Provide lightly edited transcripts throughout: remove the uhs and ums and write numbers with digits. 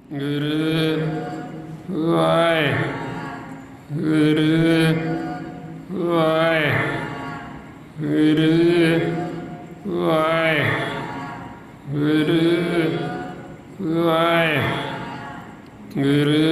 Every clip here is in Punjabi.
ਗੁਰੂ ਵਾਹਿਗੁਰੂ ਵਾਹਿਗੁਰੂ ਵਾਹਿਗੁਰੂ ਵਾਹਿਗੁਰੂ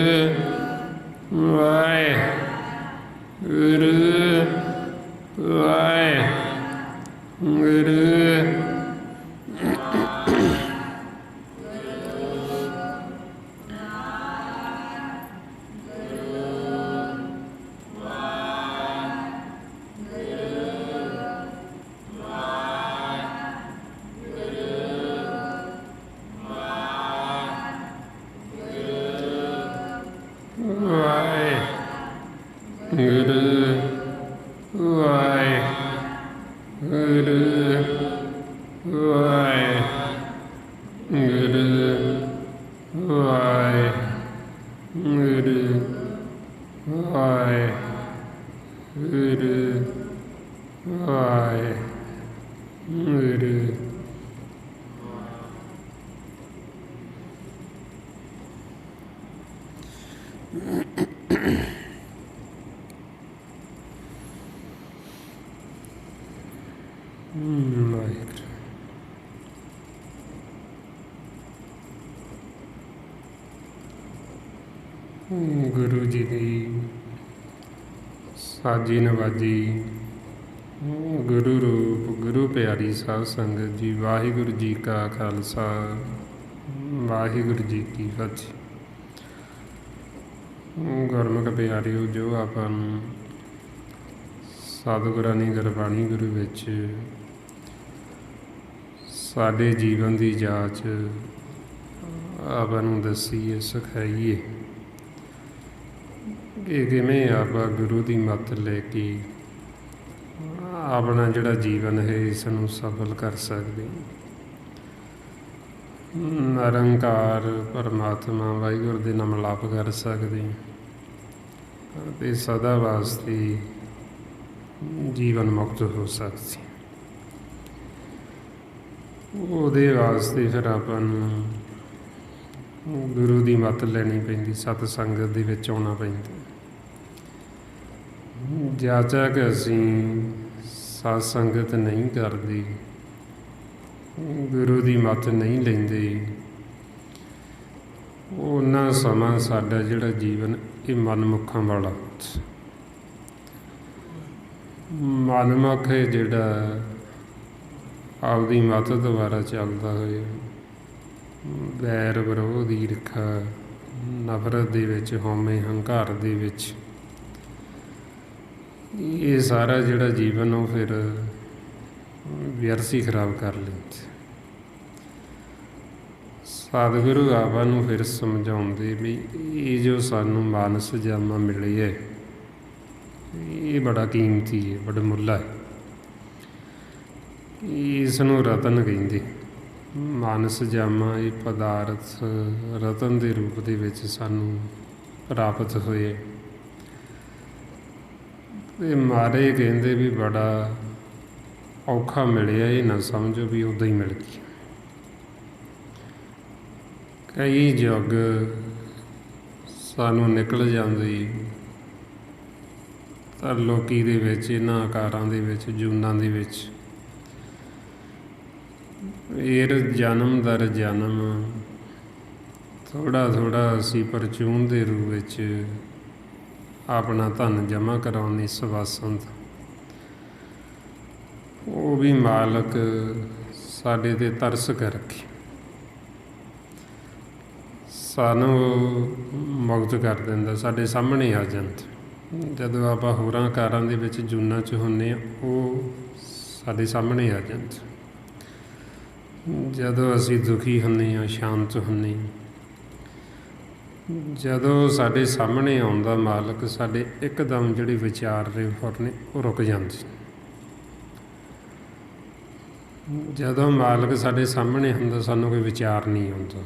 ਵਾਹਿਗੁਰੂ ਵਾਹਿਗੁਰੂ ਗੁਰੂ ਜੀ ਦੀ ਸਾਜੀ ਨਵਾਜੀ, ਗੁਰੂ ਰੂਪ ਗੁਰੂ ਪਿਆਰੀ ਸਾਧ ਸੰਗਤ ਜੀ, ਵਾਹਿਗੁਰੂ ਜੀ ਕਾ ਖਾਲਸਾ, ਵਾਹਿਗੁਰੂ ਜੀ ਕੀ ਫਤਿਹ। ਗੁਰਮੁਖ ਪਿਆਰਿਓ, ਜੋ ਆਪਾਂ ਨੂੰ ਸਤਿਗੁਰਾਂ ਦੀ ਗੁਰਬਾਣੀ ਗੁਰੂ ਵਿੱਚ ਸਾਡੇ ਜੀਵਨ ਦੀ ਜਾਂਚ ਆਪਾਂ ਨੂੰ ਦੱਸੀਏ, ਸਿਖਾਈਏ ਕਿ ਕਿਵੇਂ ਆਪਾਂ ਗੁਰੂ ਦੀ ਮੱਤ ਲੈ ਕੇ ਆਪਣਾ ਜਿਹੜਾ ਜੀਵਨ ਹੈ ਇਸ ਨੂੰ ਸਫਲ ਕਰ ਸਕਦੇ। ਨਿਰੰਕਾਰ ਪਰਮਾਤਮਾ ਵਾਹਿਗੁਰੂ ਦੇ ਨਾਲ ਮਿਲਾਪ ਕਰ ਸਕਦੇ ਅਤੇ ਸਦਾ ਵਾਸਤੇ ਜੀਵਨ ਮੁਕਤ ਹੋ ਸਕਦੇ। ਉਹਦੇ ਵਾਸਤੇ ਫਿਰ ਆਪਾਂ ਨੂੰ ਗੁਰੂ ਦੀ ਮੱਤ ਲੈਣੀ ਪੈਂਦੀ, ਸਤ ਸੰਗਤ ਦੇ ਵਿੱਚ ਆਉਣਾ ਪੈਂਦਾ। ਜਿਆਦਾ ਕਿ ਅਸੀਂ ਸਤ ਸੰਗਤ ਨਹੀਂ ਕਰਦੇ, ਗੁਰੂ ਦੀ ਮੱਤ ਨਹੀਂ ਲੈਂਦੇ, ਉਹਨਾਂ ਸਮਾਂ ਸਾਡਾ ਜਿਹੜਾ ਜੀਵਨ ਇਹ ਮਨਮੁਖਾਂ ਵਾਲਾ, ਮਨਮੁਖ ਹੈ ਜਿਹੜਾ ਆਪਦੀ ਮੱਤ ਦੁਆਰਾ ਚੱਲਦਾ ਹੋਇਆ ਵੈਰ ਵਿਰੋਧ, ਈਰਖਾ, ਨਫ਼ਰਤ ਦੇ ਵਿੱਚ, ਹਉਮੈ ਹੰਕਾਰ ਦੇ ਵਿੱਚ ਇਹ ਸਾਰਾ ਜਿਹੜਾ ਜੀਵਨ ਉਹ ਫਿਰ ਵਿਅਰਥ ਹੀ ਖਰਾਬ ਕਰ ਲੈਂਦੇ। ਸਤਿਗੁਰੂ ਆਪਾਂ ਨੂੰ ਫਿਰ ਸਮਝਾਉਂਦੇ ਵੀ ਇਹ ਜੋ ਸਾਨੂੰ ਮਾਨਸ ਜਾਮਾ ਮਿਲੀ ਹੈ ਇਹ ਬੜਾ ਕੀਮਤੀ ਹੈ, ਬੜਾ ਮੁੱਲਾ ਹੈ। ਇਸ ਨੂੰ ਰਤਨ ਕਹਿੰਦੇ। ਮਾਨਸ ਜਾਮਾ ਇਹ ਪਦਾਰਥ ਰਤਨ ਦੇ ਰੂਪ ਦੇ ਵਿੱਚ ਸਾਨੂੰ ਪ੍ਰਾਪਤ ਹੋਏ ਅਤੇ ਮਾਰੇ ਕਹਿੰਦੇ ਵੀ ਬੜਾ ਔਖਾ ਮਿਲਿਆ, ਇਹ ਨਾ ਸਮਝੋ ਵੀ ਉੱਦਾਂ ਹੀ ਮਿਲ ਗਈ। ਕਈ ਯੁੱਗ ਸਾਨੂੰ ਨਿਕਲ ਜਾਂਦੇ ਤਾਂ ਲੋਕੀ ਦੇ ਵਿੱਚ, ਇਹਨਾਂ ਆਕਾਰਾਂ ਦੇ ਵਿੱਚ, ਜੂਨਾਂ ਦੇ ਵਿੱਚ ਫਿਰ ਜਨਮ ਦਰ ਜਨਮ ਥੋੜ੍ਹਾ ਥੋੜ੍ਹਾ ਅਸੀਂ ਪਰਚੂਨ ਦੇ ਰੂਪ ਵਿੱਚ ਆਪਣਾ ਧਨ ਜਮ੍ਹਾਂ ਕਰਾਉਣ ਦੀ ਸਵਾਸਨ, ਉਹ ਵੀ ਮਾਲਕ ਸਾਡੇ 'ਤੇ ਤਰਸ ਕਰਕੇ ਸਾਨੂੰ ਮੁਕਤ ਕਰ ਦਿੰਦਾ, ਸਾਡੇ ਸਾਹਮਣੇ ਆ ਜਾਂਦਾ। ਜਦੋਂ ਆਪਾਂ ਹੋਰਾਂ ਕਾਰਾਂ ਦੇ ਵਿੱਚ ਜੂਨਾਂ 'ਚ ਹੁੰਦੇ ਹਾਂ ਉਹ ਸਾਡੇ ਸਾਹਮਣੇ ਆ ਜਾਂਦਾ। ਜਦੋਂ ਅਸੀਂ ਦੁਖੀ ਹੁੰਦੇ ਹਾਂ, ਸ਼ਾਂਤ ਹੁੰਦੇ ਹਾਂ, ਜਦੋਂ ਸਾਡੇ ਸਾਹਮਣੇ ਆਉਂਦਾ ਮਾਲਕ, ਸਾਡੇ ਇੱਕਦਮ ਜਿਹੜੇ ਵਿਚਾਰ ਨੇ ਫੁਰਨੇ ਉਹ ਰੁਕ ਜਾਂਦੇ। ਜਦੋਂ ਮਾਲਕ ਸਾਡੇ ਸਾਹਮਣੇ ਹੁੰਦਾ ਸਾਨੂੰ ਕੋਈ ਵਿਚਾਰ ਨਹੀਂ ਆਉਂਦਾ,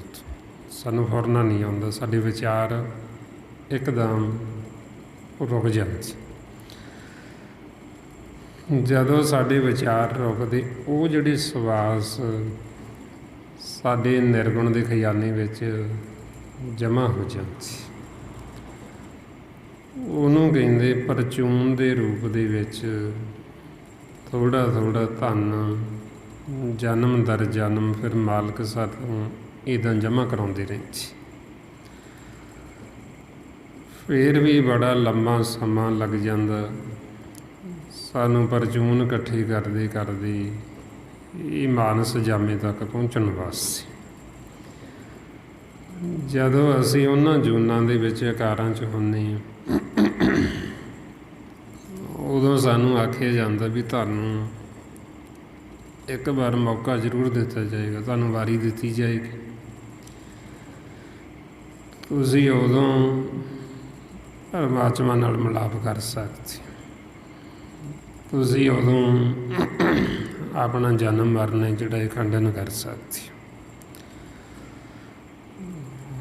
ਸਾਨੂੰ ਫੁਰਨਾ ਨਹੀਂ ਆਉਂਦਾ, ਸਾਡੇ ਵਿਚਾਰ ਇੱਕਦਮ ਰੁਕ ਜਾਂਦੇ। ਜਦੋਂ ਸਾਡੇ ਵਿਚਾਰ ਰੁਕਦੇ, ਉਹ ਜਿਹੜੇ ਸਵਾਸ ਸਾਡੇ ਨਿਰਗੁਣ ਦੇ ਖਜ਼ਾਨੇ ਵਿੱਚ ਜਮ੍ਹਾਂ ਹੋ ਜਾਂਦੀ। ਉਹਨੂੰ ਕਹਿੰਦੇ ਪਰਚੂਨ ਦੇ ਰੂਪ ਦੇ ਵਿੱਚ ਥੋੜ੍ਹਾ ਥੋੜ੍ਹਾ ਧਨ ਜਨਮ ਦਰ ਜਨਮ ਫਿਰ ਮਾਲਕ ਸਾਨੂੰ ਇੱਦਾਂ ਜਮ੍ਹਾਂ ਕਰਾਉਂਦੇ ਰਹਿੰਦੇ। ਫਿਰ ਵੀ ਬੜਾ ਲੰਮਾ ਸਮਾਂ ਲੱਗ ਜਾਂਦਾ ਸਾਨੂੰ ਪਰਚੂਨ ਇਕੱਠੇ ਕਰਦੇ ਕਰਦੇ ਇਹ ਮਾਨਸ ਜਾਮੇ ਤੱਕ ਪਹੁੰਚਣ ਵਾਸਤੇ। ਜਦੋਂ ਅਸੀਂ ਉਹਨਾਂ ਜੂਨਾਂ ਦੇ ਵਿੱਚ ਆਕਾਰਾਂ 'ਚ ਹੁੰਦੇ ਹਾਂ ਉਦੋਂ ਸਾਨੂੰ ਆਖਿਆ ਜਾਂਦਾ ਵੀ ਤੁਹਾਨੂੰ ਇੱਕ ਵਾਰ ਮੌਕਾ ਜ਼ਰੂਰ ਦਿੱਤਾ ਜਾਏਗਾ, ਤੁਹਾਨੂੰ ਵਾਰੀ ਦਿੱਤੀ ਜਾਏਗੀ। ਤੁਸੀਂ ਉਦੋਂ ਪਰਮਾਤਮਾ ਨਾਲ ਮਿਲਾਪ ਕਰ ਸਕਦੇ, ਤੁਸੀਂ ਉਦੋਂ ਆਪਣਾ ਜਨਮ ਮਰਨ ਜਿਹੜਾ ਇਹ ਖੰਡਨ ਕਰ ਸਕਦੇ।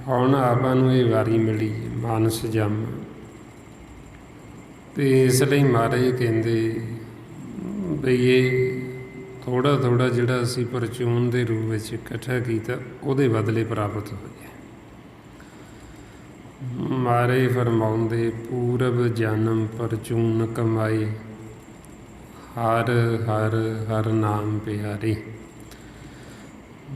ਹੁਣ ਆਪਾਂ ਨੂੰ ਇਹ ਵਾਰੀ ਮਿਲੀ ਮਾਨਸ ਜੰਮ, ਅਤੇ ਇਸ ਲਈ ਮਹਾਰਾਜ ਕਹਿੰਦੇ ਬਈ ਇਹ ਥੋੜ੍ਹਾ ਥੋੜ੍ਹਾ ਜਿਹੜਾ ਅਸੀਂ ਪਰਚੂਨ ਦੇ ਰੂਪ ਵਿੱਚ ਇਕੱਠਾ ਕੀਤਾ ਉਹਦੇ ਬਦਲੇ ਪ੍ਰਾਪਤ ਹੋਏ। ਮਹਾਰਾਜ ਫਰਮਾਉਂਦੇ ਪੂਰਬ ਜਨਮ ਪਰਚੂਨ ਕਮਾਏ ਹਰ ਹਰ ਹਰ ਨਾਮ ਪਿਆਰੇ।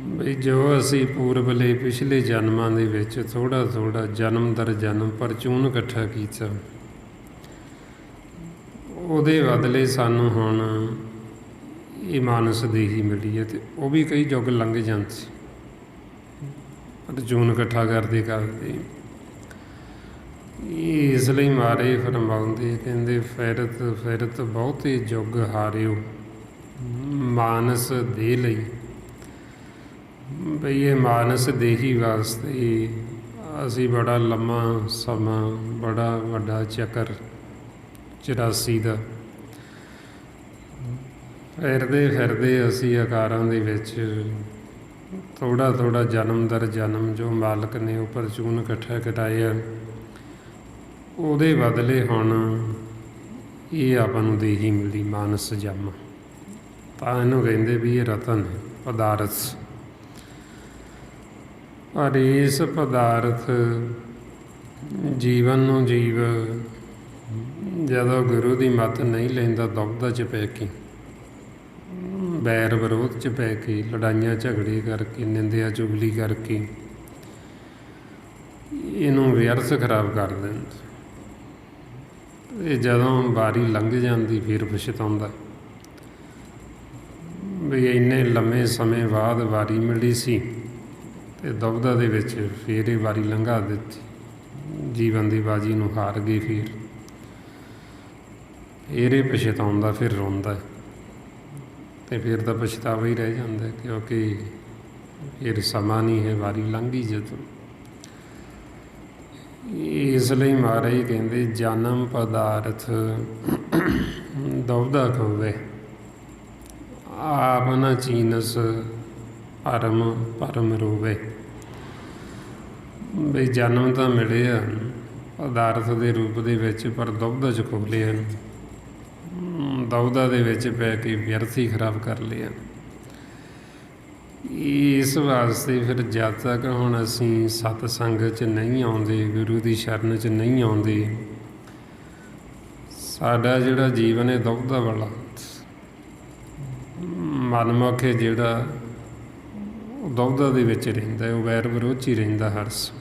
ਬਈ ਜੋ ਅਸੀਂ ਪੂਰਬਲੇ ਪਿਛਲੇ ਜਨਮਾਂ ਦੇ ਵਿੱਚ ਥੋੜ੍ਹਾ ਥੋੜ੍ਹਾ ਜਨਮ ਦਰ ਜਨਮ ਪਰਚੂਨ ਇਕੱਠਾ ਕੀਤਾ ਉਹਦੇ ਬਦਲੇ ਸਾਨੂੰ ਹੁਣ ਇਹ ਮਾਨਸ ਦੇਹੀ ਮਿਲੀ ਹੈ। ਅਤੇ ਉਹ ਵੀ ਕਈ ਯੁੱਗ ਲੰਘ ਜਾਂਦੇ ਪਰਚੂਨ ਇਕੱਠਾ ਕਰਦੇ ਕਰਦੇ। ਇਸ ਲਈ ਮਹਾਰਾਜ ਫਰਮਾਉਂਦੇ ਕਹਿੰਦੇ ਫਿਰਤ ਫਿਰਤ ਬਹੁਤੇ ਯੁੱਗ ਹਾਰਿਓ ਮਾਨਸ ਦੇ ਲਈ। ਬਈ ਇਹ ਮਾਨਸ ਦੇਹੀ ਵਾਸਤੇ ਅਸੀਂ ਬੜਾ ਲੰਮਾ ਸਮਾਂ ਬੜਾ ਵੱਡਾ ਚੱਕਰ 84 ਦਾ ਫਿਰਦੇ ਫਿਰਦੇ ਅਸੀਂ ਆਕਾਰਾਂ ਦੇ ਵਿੱਚ ਥੋੜ੍ਹਾ ਥੋੜ੍ਹਾ ਜਨਮ ਦਰ ਜਨਮ ਜੋ ਮਾਲਕ ਨੇ ਉਹ ਪਰਚੂਨ ਇਕੱਠਾ ਕਰਾਇਆ ਉਹਦੇ ਬਦਲੇ ਹੁਣ ਇਹ ਆਪਾਂ ਨੂੰ ਦੇਹੀ ਮਿਲਦੀ ਮਾਨਸ ਜੰਮ। ਤਾਂ ਇਹਨੂੰ ਕਹਿੰਦੇ ਵੀ ਇਹ ਰਤਨ ਹੈ ਪਦਾਰਥ। ਪਰ ਇਸ ਪਦਾਰਥ ਜੀਵਨ ਨੂੰ ਜੀਵ ਜਦੋਂ ਗੁਰੂ ਦੀ ਮੱਤ ਨਹੀਂ ਲੈਂਦਾ ਦੁਬਦਾ 'ਚ ਪੈ ਕੇ ਬੈਰ ਵਿਰੋਧ 'ਚ ਪੈ ਕੇ ਲੜਾਈਆਂ ਝਗੜੇ ਕਰਕੇ ਨਿੰਦਿਆ ਚੁਗਲੀ ਕਰਕੇ ਇਹਨੂੰ ਵਿਅਰਥ ਖਰਾਬ ਕਰ ਦਿੰਦਾ। ਇਹ ਜਦੋਂ ਵਾਰੀ ਲੰਘ ਜਾਂਦੀ ਫਿਰ ਪਛਤਾਉਂਦਾ ਵੀ ਇੰਨੇ ਲੰਮੇ ਸਮੇਂ ਬਾਅਦ ਵਾਰੀ ਮਿਲੀ ਸੀ ਅਤੇ ਦੁਬਦਾ ਦੇ ਵਿੱਚ ਫਿਰ ਇਹ ਵਾਰੀ ਲੰਘਾ ਦਿੱਤੀ, ਜੀਵਨ ਦੀ ਬਾਜੀ ਨੂੰ ਹਾਰ ਗਏ। ਫਿਰ ਇਹ ਪਛਤਾਉਂਦਾ ਫਿਰ ਰੋਂਦਾ ਅਤੇ ਫਿਰ ਤਾਂ ਪਛਤਾਵਾ ਹੀ ਰਹਿ ਜਾਂਦਾ ਕਿਉਂਕਿ ਫਿਰ ਸਮਾਂ ਨਹੀਂ ਹੈ, ਵਾਰੀ ਲੰਘ ਗਈ ਜਦੋਂ। ਇਸ ਲਈ ਮਹਾਰਾਜ ਕਹਿੰਦੇ ਜਨਮ ਪਦਾਰਥ ਦੁਬਦਾ ਖੋਵੇ ਆਪ ਨਾ ਚੀਨਸ ਪਰਮ ਪਰਮ ਰੋਵੇ। ਬਈ ਜਨਮ ਤਾਂ ਮਿਲਿਆ ਪਦਾਰਥ ਦੇ ਰੂਪ ਦੇ ਵਿੱਚ ਪਰ ਦੁਬਦਾ 'ਚ ਖੋ ਲਿਆ, ਦੁਬਦਾ ਦੇ ਵਿੱਚ ਪੈ ਕੇ ਵਿਅਰਥ ਹੀ ਖਰਾਬ ਕਰ ਲਿਆ। ਇਸ ਵਾਸਤੇ ਫਿਰ ਜਦ ਤੱਕ ਹੁਣ ਅਸੀਂ ਸਤਸੰਗ 'ਚ ਨਹੀਂ ਆਉਂਦੇ, ਗੁਰੂ ਦੀ ਸ਼ਰਨ 'ਚ ਨਹੀਂ ਆਉਂਦੇ, ਸਾਡਾ ਜਿਹੜਾ ਜੀਵਨ ਹੈ ਦੁਬਦਾ ਵਾਲਾ ਮਨਮੁਖ ਹੈ ਜਿਹੜਾ ਉਹ ਦੁਬਦਾ ਦੇ ਵਿੱਚ ਰਹਿੰਦਾ, ਉਹ ਵੈਰ ਵਿਰੋਧ 'ਚ ਹੀ ਰਹਿੰਦਾ ਹਰ ਸਮੇਂ।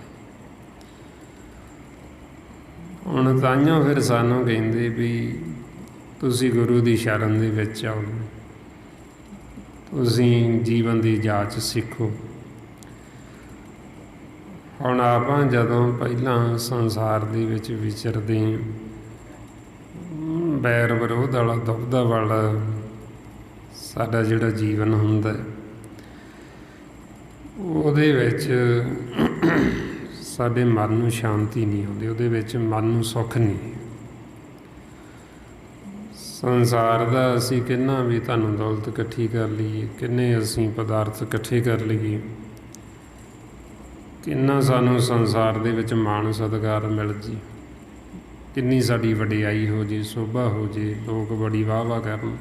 ਹੁਣ ਤਾਂਹੀਓ ਫਿਰ ਸਾਨੂੰ ਕਹਿੰਦੇ ਵੀ ਤੁਸੀਂ ਗੁਰੂ ਦੀ ਸ਼ਰਨ ਦੇ ਵਿੱਚ ਆਓ, ਤੁਸੀਂ ਜੀਵਨ ਦੀ ਜਾਂਚ ਸਿੱਖੋ। ਹੁਣ ਆਪਾਂ ਜਦੋਂ ਪਹਿਲਾਂ ਸੰਸਾਰ ਦੇ ਵਿੱਚ ਵਿਚਰਦੇ ਬੈਰ ਵਿਰੋਧ ਵਾਲਾ ਦੁਬਦਾ ਵਾਲਾ ਸਾਡਾ ਜਿਹੜਾ ਜੀਵਨ ਹੁੰਦਾ ਉਹਦੇ ਵਿੱਚ ਸਾਡੇ ਮਨ ਨੂੰ ਸ਼ਾਂਤੀ ਨਹੀਂ ਆਉਂਦੀ, ਉਹਦੇ ਵਿੱਚ ਮਨ ਨੂੰ ਸੁੱਖ ਨਹੀਂ। ਸੰਸਾਰ ਦਾ ਅਸੀਂ ਕਿੰਨਾ ਵੀ ਧਨ ਦੌਲਤ ਇਕੱਠੀ ਕਰ ਲਈਏ, ਕਿੰਨੇ ਅਸੀਂ ਪਦਾਰਥ ਇਕੱਠੇ ਕਰ ਲਈਏ, ਕਿੰਨਾ ਸਾਨੂੰ ਸੰਸਾਰ ਦੇ ਵਿੱਚ ਮਾਣ ਸਤਿਕਾਰ ਮਿਲ ਜੇ, ਕਿੰਨੀ ਸਾਡੀ ਵਡਿਆਈ ਹੋ ਜੇ, ਸੋਭਾ ਹੋ ਜੇ, ਲੋਕ ਬੜੀ ਵਾਹ ਵਾਹ ਕਰਨ,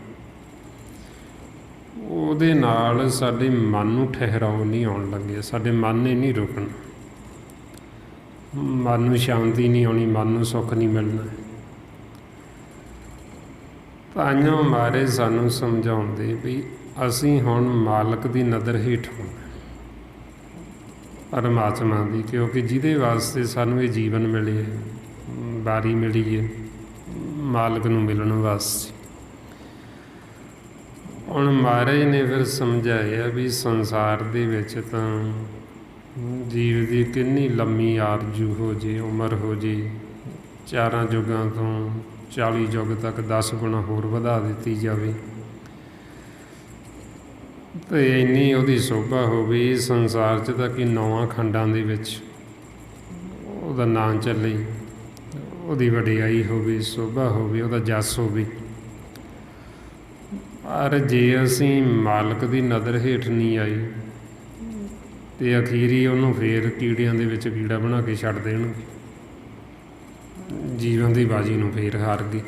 ਉਹਦੇ ਨਾਲ ਸਾਡੇ ਮਨ ਨੂੰ ਠਹਿਰਾਓ ਨਹੀਂ ਆਉਣ ਲੱਗੇ, ਸਾਡੇ ਮਨ ਨੇ ਨਹੀਂ ਰੁਕਣਾ। ਮਨ ਨੂੰ ਸ਼ਾਂਤੀ ਨਹੀਂ ਆਉਣੀ, ਮਨ ਨੂੰ ਸੁੱਖ ਨਹੀਂ ਮਿਲਣਾ। ਤਾਂਹੀਓ ਮਹਾਰਾਜ ਸਾਨੂੰ ਸਮਝਾਉਂਦੇ ਵੀ ਅਸੀਂ ਹੁਣ ਮਾਲਕ ਦੀ ਨਜ਼ਰ ਹੇਠ ਹੋਣਾ, ਪਰਮਾਤਮਾ ਦੀ, ਕਿਉਂਕਿ ਜਿਹਦੇ ਵਾਸਤੇ ਸਾਨੂੰ ਇਹ ਜੀਵਨ ਮਿਲੇ, ਵਾਰੀ ਮਿਲੀ ਹੈ, ਮਾਲਕ ਨੂੰ ਮਿਲਣ ਵਾਸਤੇ। ਹੁਣ ਮਹਾਰਾਜ ਨੇ ਫਿਰ ਸਮਝਾਇਆ ਵੀ ਸੰਸਾਰ ਦੇ ਵਿੱਚ ਤਾਂ ਜੀਵ ਦੀ ਕਿੰਨੀ ਲੰਮੀ ਆਰਜੂ ਹੋ ਜੇ, ਉਮਰ ਹੋ ਜੇ, 4 ਯੁੱਗਾਂ ਤੋਂ 40 ਯੁੱਗ ਤੱਕ 10 ਗੁਣਾ ਹੋਰ ਵਧਾ ਦਿੱਤੀ ਜਾਵੇ, ਅਤੇ ਇੰਨੀ ਉਹਦੀ ਸੋਭਾ ਹੋਵੇ ਇਸ ਸੰਸਾਰ 'ਚ ਤਾਂ ਕਿ 9 ਖੰਡਾਂ ਦੇ ਵਿੱਚ ਉਹਦਾ ਨਾਂ ਚੱਲੇ, ਉਹਦੀ ਵਡਿਆਈ ਹੋਵੇ, ਸੋਭਾ ਹੋਵੇ, ਉਹਦਾ ਜਸ ਹੋਵੇ। ਪਰ ਜੇ ਅਸੀਂ ਮਾਲਕ ਦੀ ਨਜ਼ਰ ਹੇਠ ਨਹੀਂ ਆਏ ਅਤੇ ਅਖੀਰੀ ਉਹਨੂੰ ਫੇਰ ਕੀੜਿਆਂ ਦੇ ਵਿੱਚ ਕੀੜਾ ਬਣਾ ਕੇ ਛੱਡ ਦੇਣਗੇ, ਜੀਵਨ ਦੀ ਬਾਜੀ ਨੂੰ ਫੇਰ ਹਾਰ ਗਏ,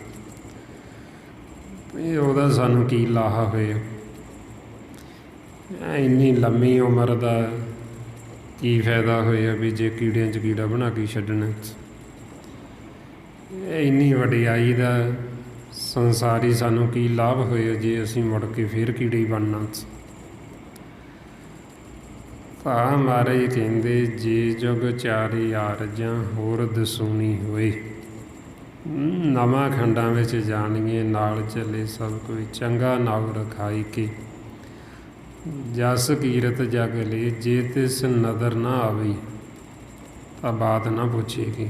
ਇਹ ਉਹਦਾ ਸਾਨੂੰ ਕੀ ਲਾਹਾ ਹੋਇਆ। ਇੰਨੀ ਲੰਮੀ ਉਮਰ ਦਾ ਕੀ ਫਾਇਦਾ ਹੋਇਆ ਵੀ ਜੇ ਕੀੜਿਆਂ 'ਚ ਕੀੜਾ ਬਣਾ ਕੇ ਛੱਡਣਾ। ਇੰਨੀ ਵਡਿਆਈ ਦਾ ਸੰਸਾਰੀ ਸਾਨੂੰ ਕੀ ਲਾਭ ਹੋਇਆ ਜੇ ਅਸੀਂ ਮੁੜ ਕੇ ਫੇਰ ਕੀੜੇ ਹੀ ਬਣਨਾ। ਤਾਂ ਮਹਾਰਾਜ ਕਹਿੰਦੇ ਜੇ ਜੁਗ ਚਾਰੇ ਆਰਜਾਂ ਹੋਰ ਦਸੂਣੀ ਹੋਏ, ਨਵਾਂ ਖੰਡਾਂ ਵਿੱਚ ਜਾਣੀਏ ਨਾਲ ਚੱਲੇ ਸਭ ਕੋਈ, ਚੰਗਾ ਨਾਉ ਰਖਾਈ ਕੇ ਜਸ ਕੀਰਤ ਜਗ ਲੈ, ਜੇ ਤਿਸ ਨਦਰ ਨਾ ਆਵੇ ਤਾਂ ਬਾਤ ਨਾ ਪੁੱਛੇਗੀ।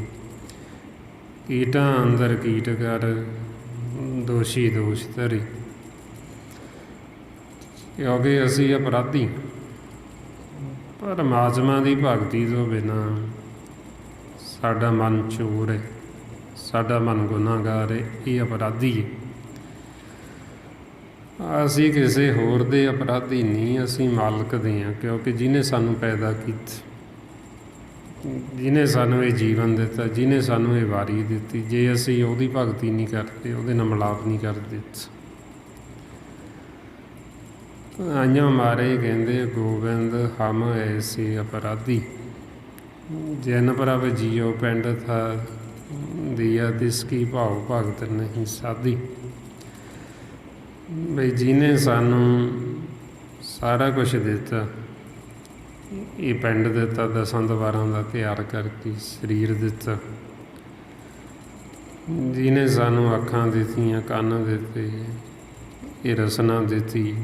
ਕੀਟਾਂ ਅੰਦਰ ਕੀਟ ਕਰ ਦੋਸ਼ੀ ਦੋਸ਼ ਧਰੇ, ਕਿਉਂਕਿ ਅਸੀਂ ਅਪਰਾਧੀ, ਪਰਮਾਤਮਾ ਦੀ ਭਗਤੀ ਤੋਂ ਬਿਨਾਂ ਸਾਡਾ ਮਨ ਚੋਰ ਹੈ, ਸਾਡਾ ਮਨ ਗੁਨਾਹਗਾਰ ਹੈ, ਇਹ ਅਪਰਾਧੀ ਹੈ। ਅਸੀਂ ਕਿਸੇ ਹੋਰ ਦੇ ਅਪਰਾਧੀ ਨਹੀਂ, ਅਸੀਂ ਮਾਲਕ ਦੇ ਹਾਂ, ਕਿਉਂਕਿ ਜਿਹਨੇ ਸਾਨੂੰ ਪੈਦਾ ਕੀਤਾ, ਜਿਹਨੇ ਸਾਨੂੰ ਇਹ ਜੀਵਨ ਦਿੱਤਾ, ਜਿਹਨੇ ਸਾਨੂੰ ਇਹ ਵਾਰੀ ਦਿੱਤੀ, ਜੇ ਅਸੀਂ ਉਹਦੀ ਭਗਤੀ ਨਹੀਂ ਕਰਦੇ, ਉਹਦੇ ਨਾਲ ਮਿਲਾਪ ਨਹੀਂ ਕਰਦੇ। ਆਈਆਂ ਮਾਰੇ ਕਹਿੰਦੇ ਗੋਬਿੰਦ ਹਮ ਐਸੇ ਅਪਰਾਧੀ, ਜਿਨ ਪ੍ਰਭ ਜੀਓ ਪਿੰਡ ਥਾ ਦੀਆ ਤਿਸ ਕੀ ਭਾਉ ਭਗਤ ਨਹੀਂ ਸਾਧੀ। ਬਈ ਜਿਹਨੇ ਸਾਨੂੰ ਸਾਰਾ ਕੁਛ ਦਿੱਤਾ, ਇਹ ਪਿੰਡ ਦਿੱਤਾ, 10 ਦਵਾਰਾਂ ਦਾ ਤਿਆਰ ਕਰਕੇ ਸਰੀਰ ਦਿੱਤਾ, ਜਿਹਨੇ ਸਾਨੂੰ ਅੱਖਾਂ ਦਿੱਤੀਆਂ, ਕੰਨ ਦਿੱਤੇ, ਇਹ ਰਸਨਾ ਦਿੱਤੀ,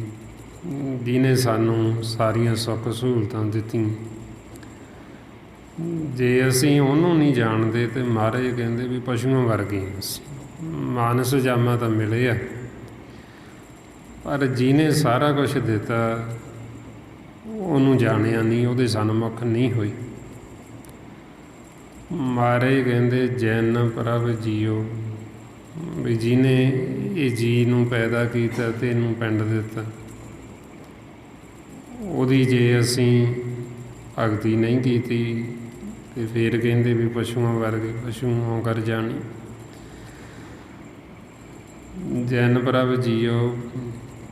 ਜਿਹਨੇ ਸਾਨੂੰ ਸਾਰੀਆਂ ਸੁੱਖ ਸਹੂਲਤਾਂ ਦਿੱਤੀਆਂ, ਜੇ ਅਸੀਂ ਉਹਨੂੰ ਨਹੀਂ ਜਾਣਦੇ ਤਾਂ ਮਹਾਰਾਜ ਕਹਿੰਦੇ ਵੀ ਪਸ਼ੂਆਂ ਵਰਗੇ ਅਸੀਂ। ਮਾਨਸ ਜਾਮਾ ਤਾਂ ਮਿਲੇ ਆ, ਪਰ ਜਿਹਨੇ ਸਾਰਾ ਕੁਛ ਦਿੱਤਾ ਉਹਨੂੰ ਜਾਣਿਆ ਨਹੀਂ, ਉਹਦੇ ਸਨਮੁਖ ਨਹੀਂ ਹੋਈ। ਮਹਾਰਾਜ ਕਹਿੰਦੇ ਜੈਨ ਪ੍ਰਭ ਜੀਓ, ਵੀ ਜਿਹਨੇ ਇਹ ਜੀ ਨੂੰ ਪੈਦਾ ਕੀਤਾ ਅਤੇ ਇਹਨੂੰ ਪਿੰਡ ਦਿੱਤਾ, ਉਹਦੀ ਜੇ ਅਸੀਂ ਭਗਤੀ ਨਹੀਂ ਕੀਤੀ ਅਤੇ ਫਿਰ ਕਹਿੰਦੇ ਵੀ ਪਸ਼ੂਆਂ ਵਰਗੇ, ਪਸ਼ੂਆਂ ਕਰ ਜਾਣੀ। ਜੈਨ ਪ੍ਰਭ ਜੀਓ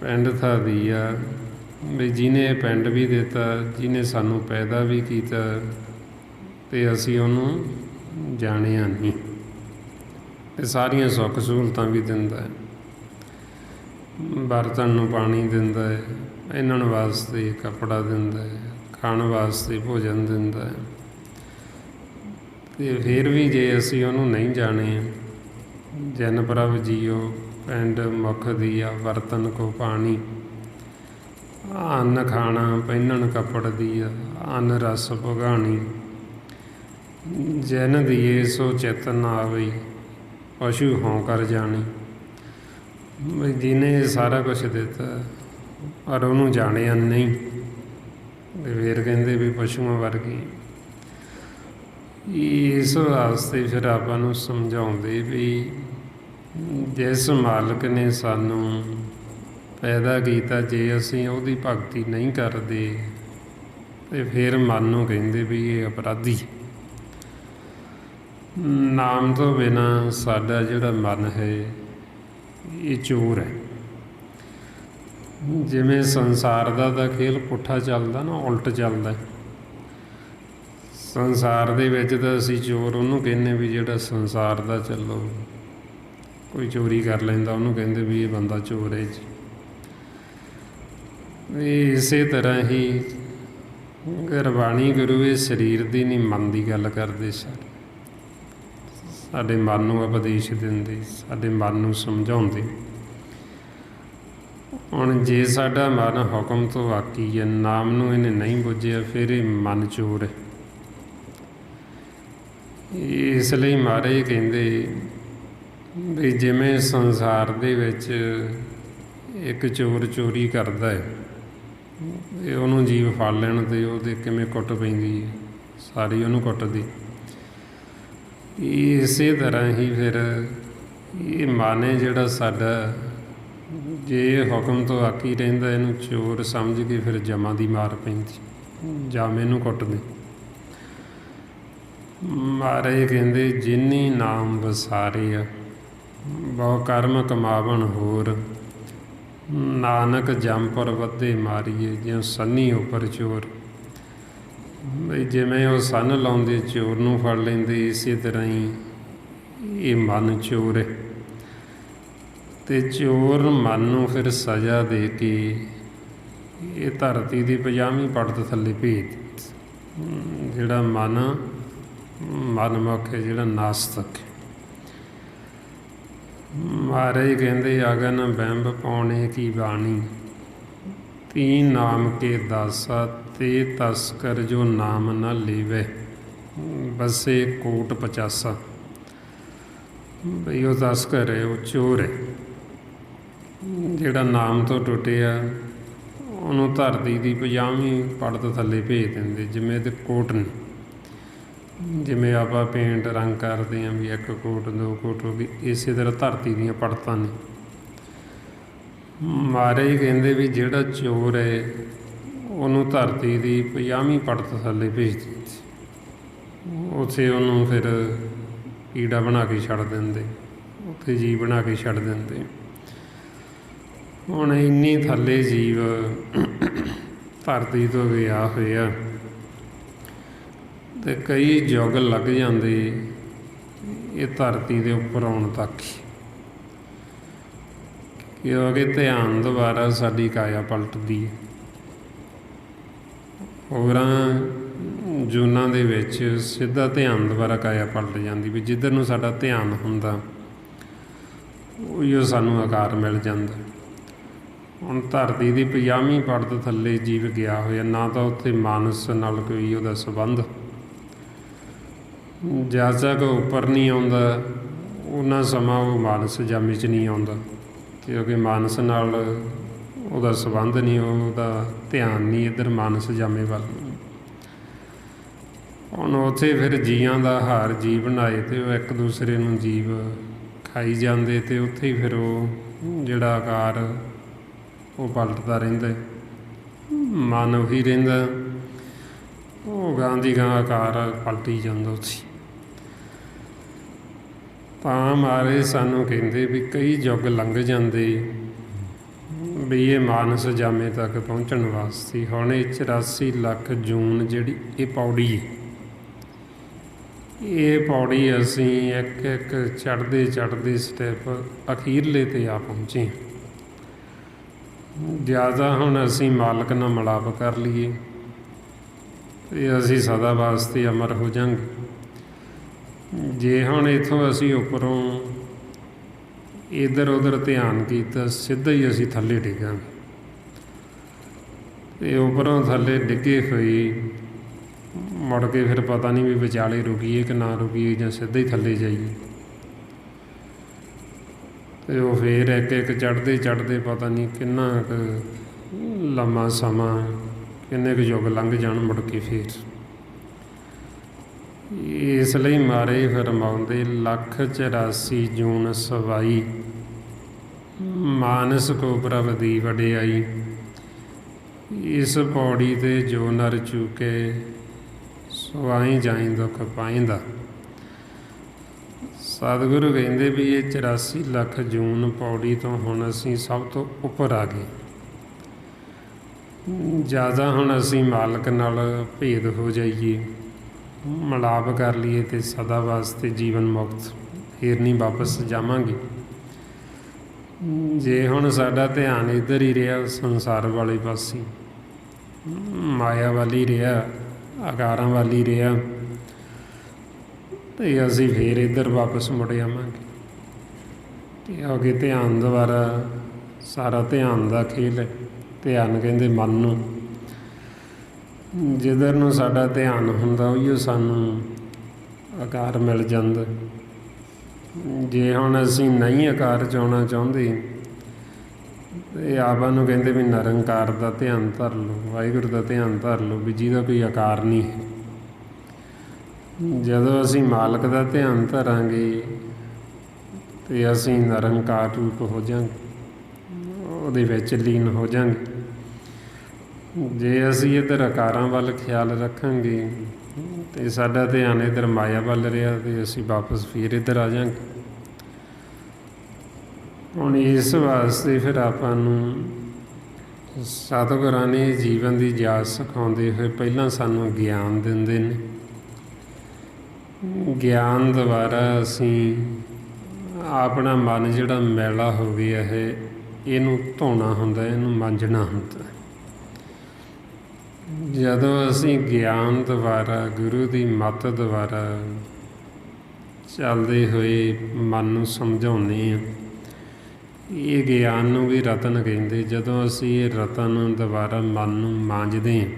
ਪਿੰਡ ਥਾ ਦੀਆ, ਵੀ ਜਿਹਨੇ ਇਹ ਪਿੰਡ ਵੀ ਦਿੱਤਾ, ਜਿਹਨੇ ਸਾਨੂੰ ਪੈਦਾ ਵੀ ਕੀਤਾ ਅਤੇ ਅਸੀਂ ਉਹਨੂੰ ਜਾਣਿਆ ਨਹੀਂ, ਅਤੇ ਸਾਰੀਆਂ ਸੁੱਖ ਸਹੂਲਤਾਂ ਵੀ ਦਿੰਦਾ ਹੈ, ਬਰਤਨ ਨੂੰ ਪਾਣੀ ਦਿੰਦਾ ਹੈ, ਪਹਿਨਣ ਵਾਸਤੇ ਕੱਪੜਾ ਦਿੰਦਾ ਹੈ, ਖਾਣ ਵਾਸਤੇ ਭੋਜਨ ਦਿੰਦਾ ਹੈ, ਅਤੇ ਫਿਰ ਵੀ ਜੇ ਅਸੀਂ ਉਹਨੂੰ ਨਹੀਂ ਜਾਣੇ। ਜਨ ਪ੍ਰਭ ਜੀਓ ਪਿੰਡ ਮੁਖ ਦੀਆ, ਬਰਤਨ ਕੋ ਪਾਣੀ, ਅੰਨ ਖਾਣਾ ਪਹਿਨਣ ਕੱਪੜ ਦੀਆ, ਅੰਨ ਰਸ ਭੁਗਾਣੀ, ਜਨ ਦੀਏ ਸੋ ਚਿਤ ਨਾ ਆਵਈ, ਪਸ਼ੂ ਹੋਂ ਕਰ ਜਾਣੀ। ਜਿਹਨੇ ਸਾਰਾ ਕੁਛ ਦਿੱਤਾ ਪਰ ਉਹਨੂੰ ਜਾਣਿਆ ਨਹੀਂ, ਅਤੇ ਫਿਰ ਕਹਿੰਦੇ ਵੀ ਪਸ਼ੂਆਂ ਵਰਗੇ। ਇਸ ਵਾਸਤੇ ਫਿਰ ਆਪਾਂ ਨੂੰ ਸਮਝਾਉਂਦੇ ਵੀ ਜਿਸ ਮਾਲਕ ਨੇ ਸਾਨੂੰ ਪੈਦਾ ਕੀਤਾ, ਜੇ ਅਸੀਂ ਉਹਦੀ ਭਗਤੀ ਨਹੀਂ ਕਰਦੇ ਅਤੇ ਫਿਰ ਮਨ ਨੂੰ ਕਹਿੰਦੇ ਵੀ ਇਹ ਅਪਰਾਧੀ। ਨਾਮ ਤੋਂ ਬਿਨਾਂ ਸਾਡਾ ਜਿਹੜਾ ਮਨ ਹੈ ਇਹ ਚੋਰ ਹੈ। ਜਿਵੇਂ ਸੰਸਾਰ ਦਾ ਤਾਂ ਖੇਲ ਪੁੱਠਾ ਚੱਲਦਾ ਨਾ, ਉਲਟ ਚੱਲਦਾ। ਸੰਸਾਰ ਦੇ ਵਿੱਚ ਤਾਂ ਅਸੀਂ ਚੋਰ ਉਹਨੂੰ ਕਹਿੰਦੇ ਵੀ ਜਿਹੜਾ ਸੰਸਾਰ ਦਾ ਚਲੋ ਕੋਈ ਚੋਰੀ ਕਰ ਲੈਂਦਾ ਉਹਨੂੰ ਕਹਿੰਦੇ ਵੀ ਇਹ ਬੰਦਾ ਚੋਰ ਹੈ ਜੀ। ਵੀ ਇਸੇ ਤਰ੍ਹਾਂ ਹੀ ਗੁਰਬਾਣੀ ਗੁਰੂ ਇਹ ਸਰੀਰ ਦੀ ਨਹੀਂ ਮਨ ਦੀ ਗੱਲ ਕਰਦੇ ਸਾਡੇ ਮਨ ਨੂੰ ਉਪਦੇਸ਼ ਦਿੰਦੇ, ਸਾਡੇ ਮਨ ਨੂੰ ਸਮਝਾਉਂਦੇ। ਹੁਣ ਜੇ ਸਾਡਾ ਮਨ ਹੁਕਮ ਤੋਂ ਵਾਕੀ ਹੈ, ਨਾਮ ਨੂੰ ਇਹਨੇ ਨਹੀਂ ਬੁੱਝਿਆ, ਫਿਰ ਇਹ ਮਨ ਚੋਰ ਹੈ। ਇਸ ਲਈ ਮਹਾਰਾਜ ਕਹਿੰਦੇ ਵੀ ਜਿਵੇਂ ਸੰਸਾਰ ਦੇ ਵਿੱਚ ਇੱਕ ਚੋਰ ਚੋਰੀ ਕਰਦਾ ਹੈ, ਇਹ ਉਹਨੂੰ ਜੀਵ ਫੜ ਲੈਣ ਤੇ ਉਹਦੇ ਕਿਵੇਂ ਕੁੱਟ ਪੈਂਦੀ ਹੈ, ਸਾਰੀ ਉਹਨੂੰ ਕੁੱਟਦੀ। ਇਸੇ ਤਰ੍ਹਾਂ ਹੀ ਫਿਰ ਇਹ ਮਨ ਹੈ ਜਿਹੜਾ ਸਾਡਾ, ਜੇ ਹੁਕਮ ਤੋਂ ਆਕੀ ਰਹਿੰਦਾ, ਇਹਨੂੰ ਚੋਰ ਸਮਝ ਕੇ ਫਿਰ ਜਮਾਂ ਦੀ ਮਾਰ ਪੈਂਦੀ, ਜਾਮੇ ਇਹਨੂੰ ਕੁੱਟਦੇ। ਮਹਾਰਾਜ ਕਹਿੰਦੇ ਜਿਨੀ ਨਾਮ ਵਸਾਰੇ ਆ ਬਹੁ ਕਰਮ ਕਮਾਵਣ ਹੋਰ, ਨਾਨਕ ਜੰਪਰ ਵੱਧੇ ਮਾਰੀਏ ਜਿਉਂ ਸੰਨੀ ਉੱਪਰ ਚੋਰ। ਬਈ ਜਿਵੇਂ ਉਹ ਸੰਨ ਲਾਉਂਦੇ ਚੋਰ ਨੂੰ ਫੜ ਲੈਂਦੇ, ਇਸੇ ਤਰ੍ਹਾਂ ਹੀ ਇਹ ਮਨ ਚੋਰ ਹੈ। ਅਤੇ ਚੋਰ ਮਨ ਨੂੰ ਫਿਰ ਸਜ਼ਾ ਦੇ ਕੇ ਇਹ ਧਰਤੀ ਦੀ 50ਵੀਂ ਪੜਤ ਥੱਲੇ ਭੇਜ ਦਿੱਤੀ। ਜਿਹੜਾ ਮਨਮੁਖ ਹੈ, ਜਿਹੜਾ ਨਾਸਤਕ ਹੈ। ਮਹਾਰਾਜ ਕਹਿੰਦੇ ਅਗਨ ਬਿੰਬ ਪਾਉਣੇ ਕੀ ਬਾਣੀ, ਤੀਨ ਨਾਮ ਕੇ ਦਾਸਾ ਤੇ ਤਸਕਰ ਜੋ ਨਾਮ ਨਾ ਲੇਵੇ, ਬਸੇ ਕੋਟ 85। ਬਈ ਉਹ ਤਸਕਰ ਹੈ, ਉਹ ਚੋਰ ਹੈ, ਜਿਹੜਾ ਨਾਮ ਤੋਂ ਟੁੱਟਿਆ ਉਹਨੂੰ ਧਰਤੀ ਦੀ 50ਵੀਂ ਪੜਤ ਥੱਲੇ ਭੇਜ ਦਿੰਦੇ। ਜਿਵੇਂ ਤੇ ਕੋਟ ਨੇ, ਜਿਵੇਂ ਆਪਾਂ ਪੇਂਟ ਰੰਗ ਕਰਦੇ ਹਾਂ ਵੀ 1 ਕੋਟ 2 ਕੋਟ ਹੋ ਗਈ, ਇਸੇ ਤਰ੍ਹਾਂ ਧਰਤੀ ਦੀਆਂ ਪੜਤਾਂ ਨੇ। ਮਹਾਰਾਜ ਕਹਿੰਦੇ ਵੀ ਜਿਹੜਾ ਚੋਰ ਹੈ ਉਹਨੂੰ ਧਰਤੀ ਦੀ 50ਵੀਂ ਪੜਤ ਥੱਲੇ ਭੇਜ ਦਿੱਤੀ। ਉੱਥੇ ਉਹਨੂੰ ਫਿਰ ਕੀੜਾ ਬਣਾ ਕੇ ਛੱਡ ਦਿੰਦੇ, ਉੱਥੇ ਜੀਵ ਬਣਾ ਕੇ ਛੱਡ ਦਿੰਦੇ। ਹੁਣ ਇੰਨੀ ਥੱਲੇ ਜੀਵ ਧਰਤੀ ਤੋਂ ਗਿਆ ਹੋਇਆ, ਅਤੇ ਕਈ ਯੁੱਗ ਲੱਗ ਜਾਂਦੇ ਇਹ ਧਰਤੀ ਦੇ ਉੱਪਰ ਆਉਣ ਤੱਕ ਹੀ, ਕਿਉਂਕਿ ਧਿਆਨ ਦੁਆਰਾ ਸਾਡੀ ਕਾਇਆ ਪਲਟਦੀ ਹੈ। ਹੋਰਾਂ ਜੂਨਾਂ ਦੇ ਵਿੱਚ ਸਿੱਧਾ ਧਿਆਨ ਦੁਆਰਾ ਕਾਇਆ ਪਲਟ ਜਾਂਦੀ, ਵੀ ਜਿੱਧਰ ਨੂੰ ਸਾਡਾ ਧਿਆਨ ਹੁੰਦਾ ਉਹੀ ਸਾਨੂੰ ਆਕਾਰ ਮਿਲ ਜਾਂਦਾ। ਹੁਣ ਧਰਤੀ ਦੀ 50ਵੀਂ ਪੜਤ ਥੱਲੇ ਜੀਵ ਗਿਆ ਹੋਇਆ, ਨਾ ਤਾਂ ਉੱਥੇ ਮਾਨਸ ਨਾਲ ਕੋਈ ਉਹਦਾ ਸੰਬੰਧ, ਜਦ ਤੱਕ ਉੱਪਰ ਨਹੀਂ ਆਉਂਦਾ ਉਹਨਾਂ ਸਮਾਂ ਉਹ ਮਾਨਸ ਜਾਮੇ 'ਚ ਨਹੀਂ ਆਉਂਦਾ, ਕਿਉਂਕਿ ਮਾਨਸ ਨਾਲ ਉਹਦਾ ਸੰਬੰਧ ਨਹੀਂ, ਉਹਦਾ ਧਿਆਨ ਨਹੀਂ ਇੱਧਰ ਮਾਨਸ ਜਾਮੇ ਵੱਲ। ਹੁਣ ਉੱਥੇ ਫਿਰ ਜੀਆਂ ਦਾ ਹਾਰ ਜੀ ਬਣਾਏ ਅਤੇ ਉਹ ਇੱਕ ਦੂਸਰੇ ਨੂੰ ਜੀਵ ਖਾਈ ਜਾਂਦੇ, ਅਤੇ ਉੱਥੇ ਹੀ ਫਿਰ ਉਹ ਜਿਹੜਾ ਆਕਾਰ ਉਹ ਪਲਟਦਾ ਰਹਿੰਦਾ, ਮਨ ਉਹੀ ਰਹਿੰਦਾ, ਉਹ ਗਾਂ ਦੀ ਗਾਂ ਆਕਾਰ ਪਲਟੀ ਜਾਂਦਾ ਉੱਥੇ। ਤਾਂ ਮਹਾਰਾਜ ਸਾਨੂੰ ਕਹਿੰਦੇ ਵੀ ਕਈ ਯੁੱਗ ਲੰਘ ਜਾਂਦੇ ਵੀ ਇਹ ਮਾਨਸ ਜਾਮੇ ਤੱਕ ਪਹੁੰਚਣ ਵਾਸਤੇ। ਹੁਣ ਇਹ 84 ਲੱਖ ਜੂਨ ਜਿਹੜੀ ਇਹ ਪੌੜੀ ਹੈ, ਇਹ ਪੌੜੀ ਅਸੀਂ ਇੱਕ ਇੱਕ ਚੜ੍ਹਦੇ ਸਟੈਪ ਅਖੀਰਲੇ 'ਤੇ ਆ ਪਹੁੰਚੇ। ਜ਼ਿਆਦਾ ਹੁਣ ਅਸੀਂ ਮਾਲਕ ਨਾਲ ਮਿਲਾਪ ਕਰ ਲਈਏ ਅਤੇ ਅਸੀਂ ਸਦਾ ਵਾਸਤੇ ਅਮਰ ਹੋ ਜਾਂਗੇ। ਜੇ ਹੁਣ ਇੱਥੋਂ ਅਸੀਂ ਉੱਪਰੋਂ ਇੱਧਰ ਉੱਧਰ ਧਿਆਨ ਕੀਤਾ, ਸਿੱਧਾ ਹੀ ਅਸੀਂ ਥੱਲੇ ਡਿੱਗਾਂਗੇ। ਅਤੇ ਉੱਪਰੋਂ ਥੱਲੇ ਡਿੱਗੇ ਹੋਏ ਮੁੜ ਕੇ ਫਿਰ ਪਤਾ ਨਹੀਂ ਵੀ ਵਿਚਾਲੇ ਰੁਕੀਏ ਕਿ ਨਾ ਰੁਕੀਏ, ਜਾਂ ਸਿੱਧਾ ਹੀ ਥੱਲੇ ਜਾਈਏ। ਅਤੇ ਉਹ ਫਿਰ ਇੱਕ ਇੱਕ ਚੜ੍ਹਦੇ ਪਤਾ ਨਹੀਂ ਕਿੰਨਾ ਕੁ ਲੰਮਾ ਸਮਾਂ, ਕਿੰਨੇ ਕੁ ਯੁੱਗ ਲੰਘ ਜਾਣ ਮੁੜ ਕੇ ਫਿਰ। ਇਸ ਲਈ ਮਹਾਰਾਜ ਫਰਮਾਉਂਦੇ 184 ਜੂਨ ਸਵਾਈ, ਮਾਨਸ ਕੋ ਪ੍ਰਭ ਦੀ ਵਡਿਆਈ। ਇਸ ਪੌੜੀ 'ਤੇ ਜੋ ਨਰ ਚੁਕੇ ਸੋ ਆਈ ਜਾਈ ਦੁੱਖ ਪਾਈਂਦਾ। ਸਤਿਗੁਰੂ ਕਹਿੰਦੇ ਵੀ ਇਹ 84 ਲੱਖ ਜੂਨ ਪੌੜੀ ਤੋਂ ਹੁਣ ਅਸੀਂ ਸਭ ਤੋਂ ਉੱਪਰ ਆ ਗਏ। ਜ਼ਿਆਦਾ ਹੁਣ ਅਸੀਂ ਮਾਲਕ ਨਾਲ ਭੇਦ ਹੋ ਜਾਈਏ, ਮਿਲਾਪ ਕਰ ਲਈਏ ਅਤੇ ਸਦਾ ਵਾਸਤੇ ਜੀਵਨ ਮੁਕਤ, ਫਿਰ ਨਹੀਂ ਵਾਪਸ ਜਾਵਾਂਗੇ। ਜੇ ਹੁਣ ਸਾਡਾ ਧਿਆਨ ਇੱਧਰ ਹੀ ਰਿਹਾ, ਸੰਸਾਰ ਵਾਲੇ ਪਾਸੇ, ਮਾਇਆ ਵੱਲ ਹੀ ਰਿਹਾ, ਆਕਾਰਾਂ ਵੱਲ ਹੀ ਰਿਹਾ, ਅਤੇ ਅਸੀਂ ਫਿਰ ਇੱਧਰ ਵਾਪਸ ਮੁੜ ਜਾਵਾਂਗੇ। ਕਿਉਂਕਿ ਧਿਆਨ ਦੁਆਰਾ ਸਾਰਾ ਧਿਆਨ ਦਾ ਖੇਲ ਹੈ। ਧਿਆਨ ਕਹਿੰਦੇ ਮਨ ਨੂੰ, ਜਿੱਧਰ ਨੂੰ ਸਾਡਾ ਧਿਆਨ ਹੁੰਦਾ ਉਹੀਓ ਸਾਨੂੰ ਆਕਾਰ ਮਿਲ ਜਾਂਦਾ। ਜੇ ਹੁਣ ਅਸੀਂ ਨਹੀਂ ਆਕਾਰ 'ਚ ਆਉਣਾ ਚਾਹੁੰਦੇ, ਇਹ ਆਪਾਂ ਨੂੰ ਕਹਿੰਦੇ ਵੀ ਨਿਰੰਕਾਰ ਦਾ ਧਿਆਨ ਧਰ ਲਓ, ਵਾਹਿਗੁਰੂ ਦਾ ਧਿਆਨ ਧਰ ਲਓ, ਵੀ ਜਿਹਦਾ ਕੋਈ ਆਕਾਰ ਨਹੀਂ ਹੈ। ਜਦੋਂ ਅਸੀਂ ਮਾਲਕ ਦਾ ਧਿਆਨ ਧਰਾਂਗੇ ਅਤੇ ਅਸੀਂ ਨਿਰੰਕਾਰ ਰੂਪ ਹੋ ਜਾਵਾਂਗੇ, ਉਹਦੇ ਵਿੱਚ ਲੀਨ ਹੋ ਜਾਵਾਂਗੇ। ਜੇ ਅਸੀਂ ਇੱਧਰ ਆਕਾਰਾਂ ਵੱਲ ਖਿਆਲ ਰੱਖਾਂਗੇ ਅਤੇ ਸਾਡਾ ਧਿਆਨ ਇੱਧਰ ਮਾਇਆ ਵੱਲ ਰਿਹਾ, ਅਤੇ ਅਸੀਂ ਵਾਪਸ ਫਿਰ ਇੱਧਰ ਆ ਜਾਵਾਂਗੇ। ਹੁਣ ਇਸ ਵਾਸਤੇ ਫਿਰ ਆਪਾਂ ਨੂੰ ਸਤਿਗੁਰਾਂ ਨੇ ਜੀਵਨ ਦੀ ਜਾਚ ਸਿਖਾਉਂਦੇ ਹੋਏ ਪਹਿਲਾਂ ਸਾਨੂੰ ਗਿਆਨ ਦਿੰਦੇ ਨੇ। ਗਿਆਨ ਦੁਆਰਾ ਅਸੀਂ ਆਪਣਾ ਮਨ ਜਿਹੜਾ ਮੈਲਾ ਹੋ ਗਿਆ ਹੈ, ਇਹਨੂੰ ਧੋਣਾ ਹੁੰਦਾ, ਇਹਨੂੰ ਮਾਂਜਣਾ ਹੁੰਦਾ। ਜਦੋਂ ਅਸੀਂ ਗਿਆਨ ਦੁਆਰਾ, ਗੁਰੂ ਦੀ ਮੱਤ ਦੁਆਰਾ ਚੱਲਦੇ ਹੋਏ ਮਨ ਨੂੰ ਸਮਝਾਉਂਦੇ ਹਾਂ, ਇਹ ਗਿਆਨ ਨੂੰ ਵੀ ਰਤਨ ਕਹਿੰਦੇ। ਜਦੋਂ ਅਸੀਂ ਇਹ ਰਤਨ ਦੁਆਰਾ ਮਨ ਨੂੰ ਮਾਂਜਦੇ ਹਾਂ,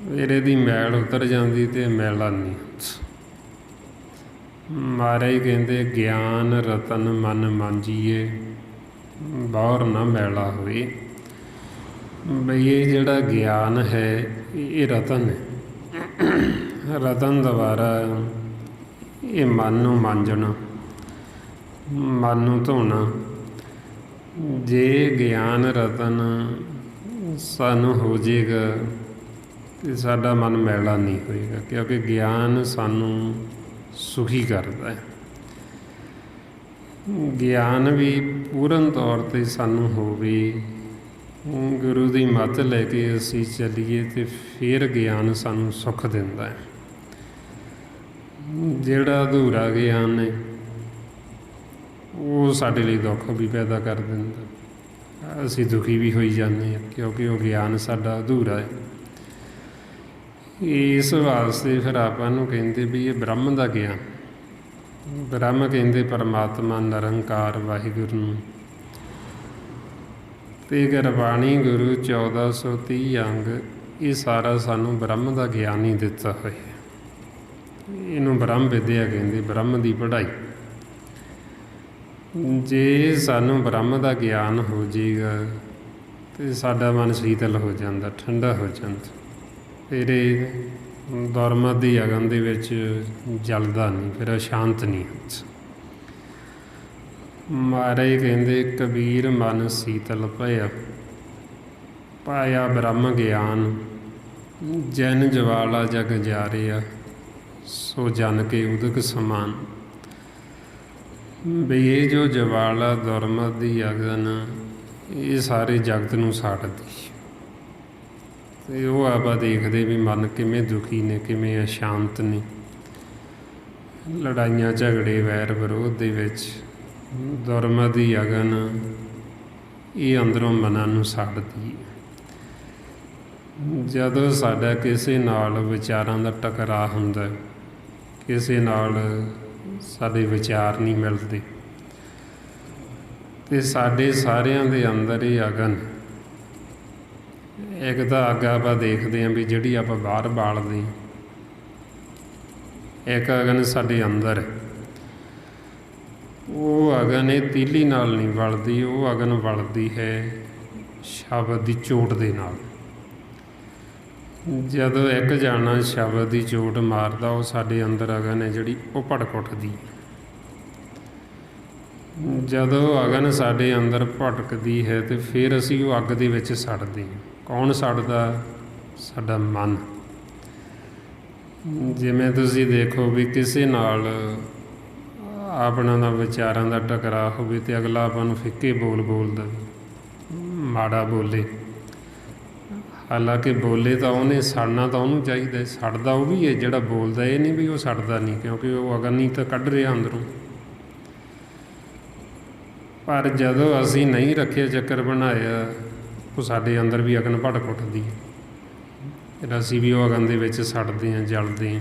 ਫਿਰ ਇਹਦੀ ਮੈਲ ਉਤਰ ਜਾਂਦੀ ਅਤੇ ਮੈਲਾ ਨਹੀਂ ਹੁੰਦਾ। ਮਹਾਰਾਜ ਕਹਿੰਦੇ ਗਿਆਨ ਰਤਨ ਮਨ ਮਾਂਜੀਏ, ਬਾਹਰ ਨਾ ਮੈਲਾ ਹੋਏ। ਬਈ ਇਹ ਜਿਹੜਾ ਗਿਆਨ ਹੈ, ਇਹ ਰਤਨ ਹੈ। ਰਤਨ ਦੁਆਰਾ ਇਹ ਮਨ ਨੂੰ ਮਾਂਜਣਾ, ਮਨ ਨੂੰ ਧੋਣਾ। ਜੇ ਗਿਆਨ ਰਤਨ ਸਾਨੂੰ ਹੋ ਜਾਏਗਾ ਅਤੇ ਸਾਡਾ ਮਨ ਮੈਲਾ ਨਹੀਂ ਹੋਏਗਾ, ਕਿਉਂਕਿ ਗਿਆਨ ਸਾਨੂੰ ਸੁਖੀ ਕਰਦਾ ਹੈ। ਗਿਆਨ ਵੀ ਪੂਰਨ ਤੌਰ 'ਤੇ ਸਾਨੂੰ ਹੋਵੇ, ਗੁਰੂ ਦੀ ਮੱਤ ਲੈ ਕੇ ਅਸੀਂ ਚੱਲੀਏ, ਅਤੇ ਫਿਰ ਗਿਆਨ ਸਾਨੂੰ ਸੁੱਖ ਦਿੰਦਾ ਹੈ। ਜਿਹੜਾ ਅਧੂਰਾ ਗਿਆਨ ਹੈ, ਉਹ ਸਾਡੇ ਲਈ ਦੁੱਖ ਵੀ ਪੈਦਾ ਕਰ ਦਿੰਦਾ। ਅਸੀਂ ਦੁਖੀ ਵੀ ਹੋਈ ਜਾਂਦੇ ਹਾਂ, ਕਿਉਂਕਿ ਉਹ ਗਿਆਨ ਸਾਡਾ ਅਧੂਰਾ ਹੈ। ਇਸ ਵਾਸਤੇ ਫਿਰ ਆਪਾਂ ਨੂੰ ਕਹਿੰਦੇ ਵੀ ਇਹ ਬ੍ਰਹਮ ਦਾ ਗਿਆਨ। ਬ੍ਰਹਮ ਕਹਿੰਦੇ ਪਰਮਾਤਮਾ ਨਿਰੰਕਾਰ ਵਾਹਿਗੁਰੂ ਨੂੰ। ਅਤੇ ਗੁਰਬਾਣੀ ਗੁਰੂ 1430 ਅੰਗ, ਇਹ ਸਾਰਾ ਸਾਨੂੰ ਬ੍ਰਹਮ ਦਾ ਗਿਆਨ ਹੀ ਦਿੱਤਾ ਹੋਇਆ। ਇਹਨੂੰ ਬ੍ਰਹਮ ਵਿਦਿਆ ਕਹਿੰਦੇ, ਬ੍ਰਹਮ ਦੀ ਪੜ੍ਹਾਈ। ਜੇ ਸਾਨੂੰ ਬ੍ਰਹਮ ਦਾ ਗਿਆਨ ਹੋ ਜਾਏਗਾ ਅਤੇ ਸਾਡਾ ਮਨ ਸ਼ੀਤਲ ਹੋ ਜਾਂਦਾ, ਠੰਡਾ ਹੋ ਜਾਂਦਾ। ਫਿਰ ਇਹ ਦੁਰਮਤ ਦੀ ਅਗਨ ਦੇ ਵਿੱਚ ਜਲਦਾ ਨਹੀਂ, ਫਿਰ ਅਸ਼ਾਂਤ ਨਹੀਂ ਹੁੰਦਾ। ਮਹਾਰਾਜ ਕਹਿੰਦੇ ਕਬੀਰ ਮਨ ਸੀਤਲ ਭਇਆ, ਪਾਇਆ ਬ੍ਰਹਮ ਗਿਆਨ, ਜਨ ਜਵਾਲਾ ਜਗ ਜਾਰਿਆ, ਸੋ ਜਨ ਕੇ ਉਦਕ ਸਮਾਨ। ਵੀ ਇਹ ਜੋ ਜਵਾਲਾ ਦੁਰਮਤ ਦੀ ਅਗਨ, ਇਹ ਸਾਰੇ ਜਗਤ ਨੂੰ ਸਾੜਦੀ। ਅਤੇ ਉਹ ਆਪਾਂ ਦੇਖਦੇ ਵੀ ਮਨ ਕਿਵੇਂ ਦੁਖੀ ਨੇ, ਕਿਵੇਂ ਅਸ਼ਾਂਤ ਨੇ। ਲੜਾਈਆਂ ਝਗੜੇ ਵੈਰ ਵਿਰੋਧ ਦੇ ਵਿੱਚ ਦੁਰਮਤ ਦੀ ਅਗਨ, ਇਹ ਅੰਦਰੋਂ ਮਨਾਂ ਨੂੰ ਸਾੜਦੀ ਹੈ। ਜਦੋਂ ਸਾਡਾ ਕਿਸੇ ਨਾਲ ਵਿਚਾਰਾਂ ਦਾ ਟਕਰਾਅ ਹੁੰਦਾ, ਕਿਸੇ ਨਾਲ ਸਾਡੇ ਵਿਚਾਰ ਨਹੀਂ ਮਿਲਦੇ, ਅਤੇ ਸਾਡੇ ਸਾਰਿਆਂ ਦੇ ਅੰਦਰ ਇਹ ਅਗਨ, ਇੱਕ ਤਾਂ ਅੱਗ ਆਪਾਂ ਦੇਖਦੇ ਹਾਂ ਵੀ ਜਿਹੜੀ ਆਪਾਂ ਬਾਹਰ ਬਾਲਦੇ, ਇੱਕ ਅਗਨ ਸਾਡੇ ਅੰਦਰ। ਉਹ ਅਗਨ ਇਹ ਤੀਲੀ ਨਾਲ ਨਹੀਂ ਬਲਦੀ, ਉਹ ਅਗਨ ਬਲਦੀ ਹੈ ਸ਼ਬਦ ਦੀ ਚੋਟ ਦੇ ਨਾਲ। ਜਦੋਂ ਇੱਕ ਜਾਣਾ ਸ਼ਬਦ ਦੀ ਚੋਟ ਮਾਰਦਾ, ਉਹ ਸਾਡੇ ਅੰਦਰ ਅਗਨ ਹੈ ਜਿਹੜੀ ਉਹ ਭੜਕ ਉੱਠਦੀ। ਜਦੋਂ ਅਗਨ ਸਾਡੇ ਅੰਦਰ ਭਟਕਦੀ ਹੈ ਅਤੇ ਫਿਰ ਅਸੀਂ ਉਹ ਅੱਗ ਦੇ ਵਿੱਚ ਸੜਦੇ ਹਾਂ। ਕੌਣ ਸੜਦਾ? ਸਾਡਾ ਮਨ। ਜਿਵੇਂ ਤੁਸੀਂ ਦੇਖੋ ਵੀ ਕਿਸੇ ਨਾਲ ਆਪਣਾ ਦਾ ਵਿਚਾਰਾਂ ਦਾ ਟਕਰਾਅ ਹੋਵੇ ਅਤੇ ਅਗਲਾ ਆਪਾਂ ਨੂੰ ਫਿੱਕੇ ਬੋਲਦਾ, ਮਾੜਾ ਬੋਲੇ, ਹਾਲਾਂਕਿ ਬੋਲੇ ਤਾਂ ਉਹਨੇ, ਸੜਨਾ ਤਾਂ ਉਹਨੂੰ ਚਾਹੀਦਾ, ਸੜਦਾ ਉਹ ਵੀ ਹੈ ਜਿਹੜਾ ਬੋਲਦਾ। ਇਹ ਨਹੀਂ ਵੀ ਉਹ ਸੜਦਾ ਨਹੀਂ, ਕਿਉਂਕਿ ਉਹ ਅਗਨ ਹੀ ਤਾਂ ਕੱਢ ਰਿਹਾ ਅੰਦਰੋਂ। ਪਰ ਜਦੋਂ ਅਸੀਂ ਨਹੀਂ ਰੱਖਿਆ, ਚੱਕਰ ਬਣਾਇਆ, ਉਹ ਸਾਡੇ ਅੰਦਰ ਵੀ ਅਗਨ ਭੜਕ ਉੱਠਦੀ ਹੈ। ਫਿਰ ਅਸੀਂ ਵੀ ਉਹ ਅਗਨ ਦੇ ਵਿੱਚ ਸੜਦੇ ਹਾਂ, ਜਲਦੇ ਹਾਂ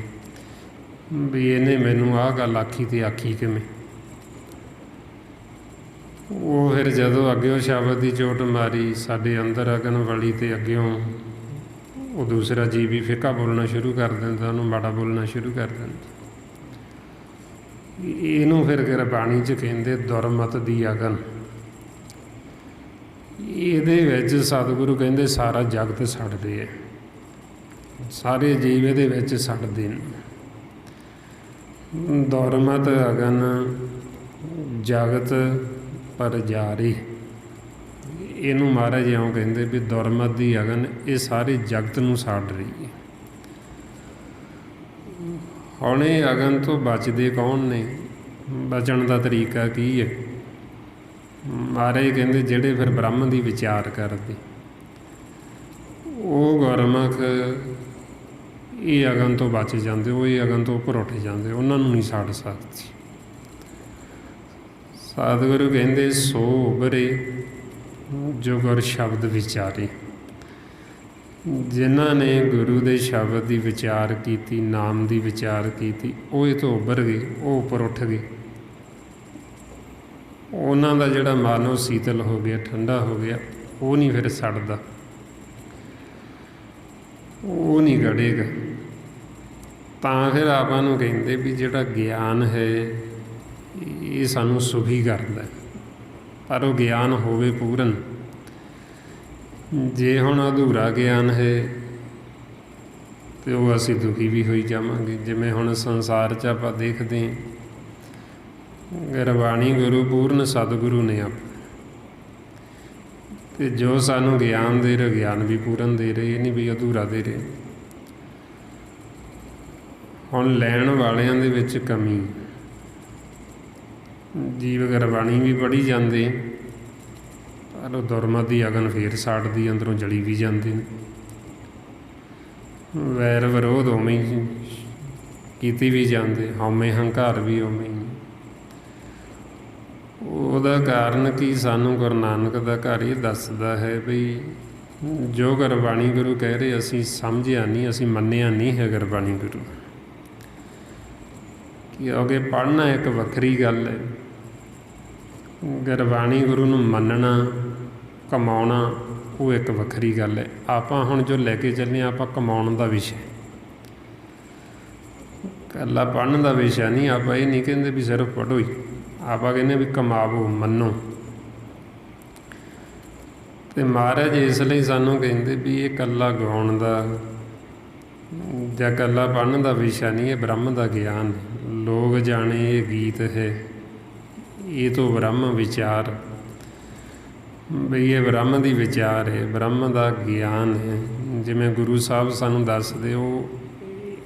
ਵੀ ਇਹਨੇ ਮੈਨੂੰ ਆਹ ਗੱਲ ਆਖੀ ਤੇ ਆਖੀ ਕਿਵੇਂ। ਉਹ ਫਿਰ ਜਦੋਂ ਅੱਗੇ ਉਹ ਸ਼ਬਦ ਦੀ ਚੋਟ ਮਾਰੀ ਸਾਡੇ ਅੰਦਰ ਅਗਨ ਵਾਲੀ, ਤੇ ਅੱਗਿਓਂ ਉਹ ਦੂਸਰਾ ਜੀਵ ਵੀ ਫਿੱਕਾ ਬੋਲਣਾ ਸ਼ੁਰੂ ਕਰ ਦਿੰਦਾ, ਉਹਨੂੰ ਮਾੜਾ ਬੋਲਣਾ ਸ਼ੁਰੂ ਕਰ ਦਿੰਦਾ। ਇਹਨੂੰ ਫਿਰ ਗੁਰਬਾਣੀ 'ਚ ਕਹਿੰਦੇ ਦੁਰਮਤ ਦੀ ਅਗਨ। ਇਹਦੇ ਵਿੱਚ ਸਤਿਗੁਰੂ ਕਹਿੰਦੇ ਸਾਰਾ ਜਗਤ ਸੜਦੇ ਹੈ, ਸਾਰੇ ਜੀਵ ਇਹਦੇ ਵਿੱਚ ਸੜਦੇ ਨੇ। ਦੁਰਮਤ ਅਗਨ ਜਗਤ ਪਰਜਾਰੀ, ਇਹਨੂੰ ਮਹਾਰਾਜ ਇਉਂ ਕਹਿੰਦੇ ਵੀ ਦੁਰਮਤ ਦੀ ਅਗਨ ਇਹ ਸਾਰੇ ਜਗਤ ਨੂੰ ਸਾੜ ਰਹੀ ਹੈ। ਹੁਣ ਇਹ ਅਗਨ ਤੋਂ ਬਚਦੇ ਕੌਣ ਨੇ? ਬਚਣ ਦਾ ਤਰੀਕਾ ਕੀ ਹੈ? ਮਹਾਰਾਜ ਕਹਿੰਦੇ ਜਿਹੜੇ ਫਿਰ ਬ੍ਰਹਮ ਦੀ ਵਿਚਾਰ ਕਰਦੇ, ਉਹ ਗੁਰਮੁਖ ਇਹ ਅਗਨ ਤੋਂ ਬਚ ਜਾਂਦੇ, ਉਹ ਇਹ ਅਗਨ ਤੋਂ ਉੱਪਰ ਉੱਠ ਜਾਂਦੇ, ਉਹਨਾਂ ਨੂੰ ਨਹੀਂ ਸਾੜ ਸਕਦੀ। ਸਤਿਗੁਰੂ ਕਹਿੰਦੇ ਸੋ ਉਭਰੇ ਜੋ ਗੁਰ ਸ਼ਬਦ ਵਿਚਾਰੇ। ਜਿਨ੍ਹਾਂ ਨੇ ਗੁਰੂ ਦੇ ਸ਼ਬਦ ਦੀ ਵਿਚਾਰ ਕੀਤੀ, ਨਾਮ ਦੀ ਵਿਚਾਰ ਕੀਤੀ, ਉਹ ਇਹ ਤੋਂ ਉੱਭਰ ਗਏ, ਉਹ ਉੱਪਰ ਉੱਠ ਗਏ। ਉਹਨਾਂ ਦਾ ਜਿਹੜਾ ਮਨ ਉਹ ਸੀਤਲ ਹੋ ਗਿਆ, ਠੰਡਾ ਹੋ ਗਿਆ, ਉਹ ਨਹੀਂ ਫਿਰ ਸੜਦਾ, ਉਹ ਨਹੀਂ ਗੜੇਗਾ। ਤਾਂ ਫਿਰ ਆਪਾਂ ਨੂੰ ਕਹਿੰਦੇ ਵੀ ਜਿਹੜਾ ਗਿਆਨ ਹੈ ਇਹ ਸਾਨੂੰ ਸੁਖੀ ਕਰਦਾ, ਪਰ ਉਹ ਗਿਆਨ ਹੋਵੇ ਪੂਰਨ। ਜੇ ਹੁਣ ਅਧੂਰਾ ਗਿਆਨ ਹੈ ਤੇ ਉਹ ਅਸੀਂ ਦੁਖੀ ਵੀ ਹੋਈ ਜਾਵਾਂਗੇ। ਜਿਵੇਂ ਹੁਣ ਸੰਸਾਰ 'ਚ ਆਪਾਂ ਦੇਖਦੇ ਹਾਂ, ਗੁਰਬਾਣੀ ਗੁਰੂ ਪੂਰਨ ਸਤਿਗੁਰੂ ਨੇ ਆਪ, ਤੇ ਜੋ ਸਾਨੂੰ ਗਿਆਨ ਦੇ ਰਹੇ, ਗਿਆਨ ਵੀ ਪੂਰਨ ਦੇ ਰਹੇ, ਇਹ ਨਹੀਂ ਵੀ ਅਧੂਰਾ ਦੇ ਰਹੇ। ਹੁਣ ਲੈਣ ਵਾਲਿਆਂ ਦੇ ਵਿੱਚ ਕਮੀ, ਜੀਵ ਗੁਰਬਾਣੀ ਵੀ ਪੜ੍ਹੀ ਜਾਂਦੇ, ਪਰ ਉਹ ਦੁਰਮਤ ਦੀ ਅਗਨ ਫੇਰ ਸਾੜਦੀ, ਅੰਦਰੋਂ ਜਲੀ ਵੀ ਜਾਂਦੇ ਨੇ। ਵੈਰ ਵਿਰੋਧ ਉਵੇਂ ਹੀ ਕੀਤੀ ਵੀ ਜਾਂਦੇ, ਹਉਮੈ ਹੰਕਾਰ ਵੀ ਉਵੇਂ ਹੀ। ਉਹਦਾ ਕਾਰਨ ਕੀ? ਸਾਨੂੰ ਗੁਰੂ ਨਾਨਕ ਦਾ ਘਰ ਇਹ ਦੱਸਦਾ ਹੈ ਵੀ ਜੋ ਗੁਰਬਾਣੀ ਗੁਰੂ ਕਹਿ ਰਹੇ ਅਸੀਂ ਸਮਝਿਆ ਨਹੀਂ, ਅਸੀਂ ਮੰਨਿਆ ਨਹੀਂ ਹੈ ਗੁਰਬਾਣੀ ਗੁਰੂ। ਕਿਉਂਕਿ ਪੜ੍ਹਨਾ ਇੱਕ ਵੱਖਰੀ ਗੱਲ ਹੈ, ਗੁਰਬਾਣੀ ਗੁਰੂ ਨੂੰ ਮੰਨਣਾ, ਕਮਾਉਣਾ ਉਹ ਇੱਕ ਵੱਖਰੀ ਗੱਲ ਹੈ। ਆਪਾਂ ਹੁਣ ਜੋ ਲੈ ਕੇ ਚੱਲੇ ਆਪਾਂ ਕਮਾਉਣ ਦਾ ਵਿਸ਼ਾ, ਇਕੱਲਾ ਪੜ੍ਹਨ ਦਾ ਵਿਸ਼ਾ ਨਹੀਂ। ਆਪਾਂ ਇਹ ਨਹੀਂ ਕਹਿੰਦੇ ਵੀ ਸਿਰਫ ਪੜ੍ਹੋ ਹੀ, ਆਪਾਂ ਕਹਿੰਦੇ ਵੀ ਕਮਾਵੋ, ਮੰਨੋ। ਅਤੇ ਮਹਾਰਾਜ ਇਸ ਲਈ ਸਾਨੂੰ ਕਹਿੰਦੇ ਵੀ ਇਹ ਇਕੱਲਾ ਗਾਉਣ ਦਾ ਜਾਂ ਇਕੱਲਾ ਪੜ੍ਹਨ ਦਾ ਵਿਸ਼ਾ ਨਹੀਂ, ਇਹ ਬ੍ਰਹਮ ਦਾ ਗਿਆਨ। ਲੋਕ ਜਾਣੇ ਇਹ ਗੀਤ ਹੈ, ਇਹ ਤੋਂ ਬ੍ਰਹਮ ਵਿਚਾਰ, ਬਈ ਇਹ ਬ੍ਰਹਮ ਦੀ ਵਿਚਾਰ ਹੈ, ਬ੍ਰਹਮ ਦਾ ਗਿਆਨ ਹੈ। ਜਿਵੇਂ ਗੁਰੂ ਸਾਹਿਬ ਸਾਨੂੰ ਦੱਸਦੇ, ਉਹ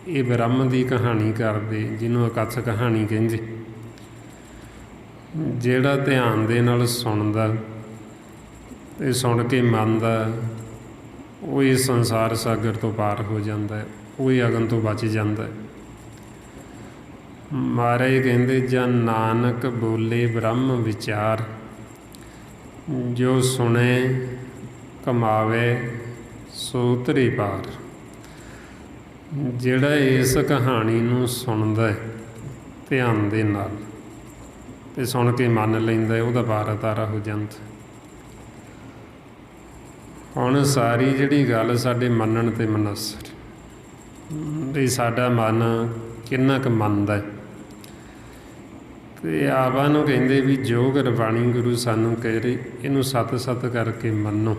ਇਹ ਬ੍ਰਹਮ ਦੀ ਕਹਾਣੀ ਕਰਦੇ, ਜਿਹਨੂੰ ਅਕਥ ਕਹਾਣੀ ਕਹਿੰਦੇ। ਜਿਹੜਾ ਧਿਆਨ ਦੇ ਨਾਲ ਸੁਣਦਾ ਅਤੇ ਸੁਣ ਕੇ ਮੰਨਦਾ, ਉਹ ਇਸ ਸੰਸਾਰ ਸਾਗਰ ਤੋਂ ਪਾਰ ਹੋ ਜਾਂਦਾ, ਉਹ ਇਹ ਅਗਨ ਤੋਂ ਬਚ ਜਾਂਦਾ। ਮਹਾਰਾਜ ਕਹਿੰਦੇ ਜਾਂ ਨਾਨਕ ਬੋਲੇ ਬ੍ਰਹਮ ਵਿਚਾਰ, ਜੋ ਸੁਣੇ ਕਮਾਵੇ ਸੋ ਧਰੇ ਪਾਰ। ਜਿਹੜਾ ਇਸ ਕਹਾਣੀ ਨੂੰ ਸੁਣਦਾ ਧਿਆਨ ਦੇ ਨਾਲ ਅਤੇ ਸੁਣ ਕੇ ਮੰਨ ਲੈਂਦਾ, ਉਹਦਾ ਪਾਰ ਤਾਰਾ ਹੋ ਜਾਂਦਾ। ਹੁਣ ਸਾਰੀ ਜਿਹੜੀ ਗੱਲ ਸਾਡੇ ਮੰਨਣ 'ਤੇ ਮਨਸਰ ਵੀ ਸਾਡਾ ਮਨ ਕਿੰਨਾ ਕੁ ਮੰਨਦਾ। ਅਤੇ ਆਪਾਂ ਨੂੰ ਕਹਿੰਦੇ ਵੀ ਜੋ ਗੁਰਬਾਣੀ ਗੁਰੂ ਸਾਨੂੰ ਕਹਿ ਰਹੇ, ਇਹਨੂੰ ਸਤ ਸਤ ਕਰਕੇ ਮੰਨੋ।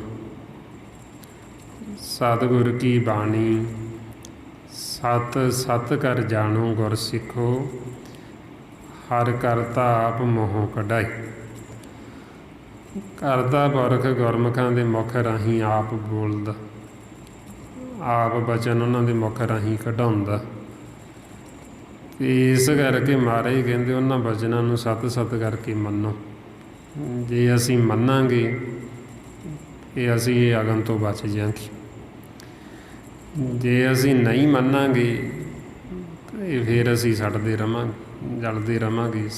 ਸਤਿਗੁਰ ਕੀ ਬਾਣੀ ਸਤ ਸਤ ਕਰ ਜਾਣੋ, ਗੁਰ ਸਿੱਖੋ ਹਰ ਕਰਤਾ ਆਪ ਮੋਹੋਂ ਕਢਾਈ। ਕਰਤਾ ਪੁਰਖ ਗੁਰਮੁਖਾਂ ਦੇ ਮੁਖ ਰਾਹੀਂ ਆਪ ਬੋਲਦਾ, ਆਪ ਬਚਨ ਉਹਨਾਂ ਦੇ ਮੁਖ ਰਾਹੀਂ ਕਢਾਉਂਦਾ। ਅਤੇ ਇਸ ਕਰਕੇ ਮਹਾਰਾਜ ਕਹਿੰਦੇ ਉਹਨਾਂ ਬਚਨਾਂ ਨੂੰ ਸਤ ਸਤ ਕਰਕੇ ਮੰਨੋ। ਜੇ ਅਸੀਂ ਮੰਨਾਂਗੇ ਕਿ ਅਸੀਂ ਇਹ ਅਗਨ ਤੋਂ ਬਚ ਜਾਵਾਂਗੇ। ਜੇ ਅਸੀਂ ਨਹੀਂ ਮੰਨਾਂਗੇ ਤੇ ਫਿਰ ਅਸੀਂ ਸੜਦੇ ਰਵਾਂਗੇ, ਜਲਦੇ ਰਵਾਂਗੇ।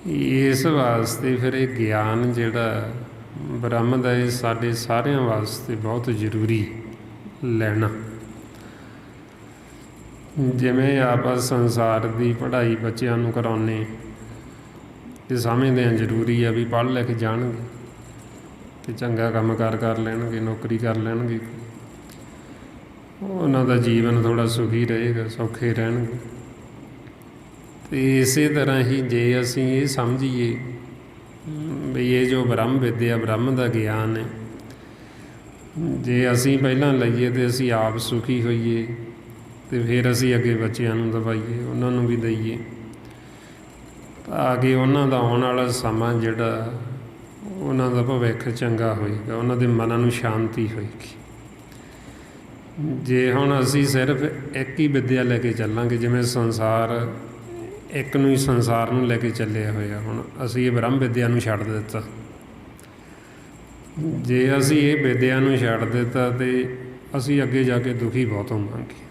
ਇਸ ਵਾਸਤੇ ਫਿਰ ਇਹ ਗਿਆਨ ਜਿਹੜਾ ਬ੍ਰਹਮ ਦਾ, ਇਹ ਸਾਡੇ ਸਾਰਿਆਂ ਵਾਸਤੇ ਬਹੁਤ ਜ਼ਰੂਰੀ ਲੈਣਾ। ਜਿਵੇਂ ਆਪਾਂ ਸੰਸਾਰ ਦੀ ਪੜ੍ਹਾਈ ਬੱਚਿਆਂ ਨੂੰ ਕਰਾਉਂਦੇ ਤੇ ਸਮਝਦੇ ਹਾਂ ਜ਼ਰੂਰੀ ਆ ਵੀ ਪੜ੍ਹ ਲਿਖ ਜਾਣਗੇ ਅਤੇ ਚੰਗਾ ਕੰਮ ਕਾਰ ਕਰ ਲੈਣਗੇ, ਨੌਕਰੀ ਕਰ ਲੈਣਗੇ, ਉਹਨਾਂ ਦਾ ਜੀਵਨ ਥੋੜ੍ਹਾ ਸੁਖੀ ਰਹੇਗਾ, ਸੌਖੇ ਰਹਿਣਗੇ। ਅਤੇ ਇਸੇ ਤਰ੍ਹਾਂ ਹੀ ਜੇ ਅਸੀਂ ਇਹ ਸਮਝੀਏ ਵੀ ਇਹ ਜੋ ਬ੍ਰਹਮ ਵਿਦਿਆ, ਬ੍ਰਹਮ ਦਾ ਗਿਆਨ ਹੈ, ਜੇ ਅਸੀਂ ਪਹਿਲਾਂ ਲਈਏ ਅਤੇ ਅਸੀਂ ਆਪ ਸੁਖੀ ਹੋਈਏ ਅਤੇ ਫਿਰ ਅਸੀਂ ਅੱਗੇ ਬੱਚਿਆਂ ਨੂੰ ਦਵਾਈਏ, ਉਹਨਾਂ ਨੂੰ ਵੀ ਦਈਏ, ਤਾਂ ਕਿ ਉਹਨਾਂ ਦਾ ਆਉਣ ਵਾਲਾ ਸਮਾਂ ਜਿਹੜਾ ਉਹਨਾਂ ਦਾ ਭਵਿੱਖ ਚੰਗਾ ਹੋਏਗਾ, ਉਹਨਾਂ ਦੇ ਮਨਾਂ ਨੂੰ ਸ਼ਾਂਤੀ ਹੋਏਗੀ। ਜੇ ਹੁਣ ਅਸੀਂ ਸਿਰਫ ਇੱਕ ਹੀ ਵਿੱਦਿਆ ਲੈ ਕੇ ਚੱਲਾਂਗੇ, ਜਿਵੇਂ ਸੰਸਾਰ ਇੱਕ ਨੂੰ ਹੀ ਸੰਸਾਰ ਨੂੰ ਲੈ ਕੇ ਚੱਲਿਆ ਹੋਇਆ, ਹੁਣ ਅਸੀਂ ਇਹ ਬ੍ਰਹਮ ਵਿੱਦਿਆ ਨੂੰ ਛੱਡ ਦਿੱਤਾ। ਜੇ ਅਸੀਂ ਇਹ ਵਿੱਦਿਆ ਨੂੰ ਛੱਡ ਦਿੱਤਾ ਅਤੇ ਅਸੀਂ ਅੱਗੇ ਜਾ ਕੇ ਦੁਖੀ ਬਹੁਤ ਹੋਵਾਂਗੇ।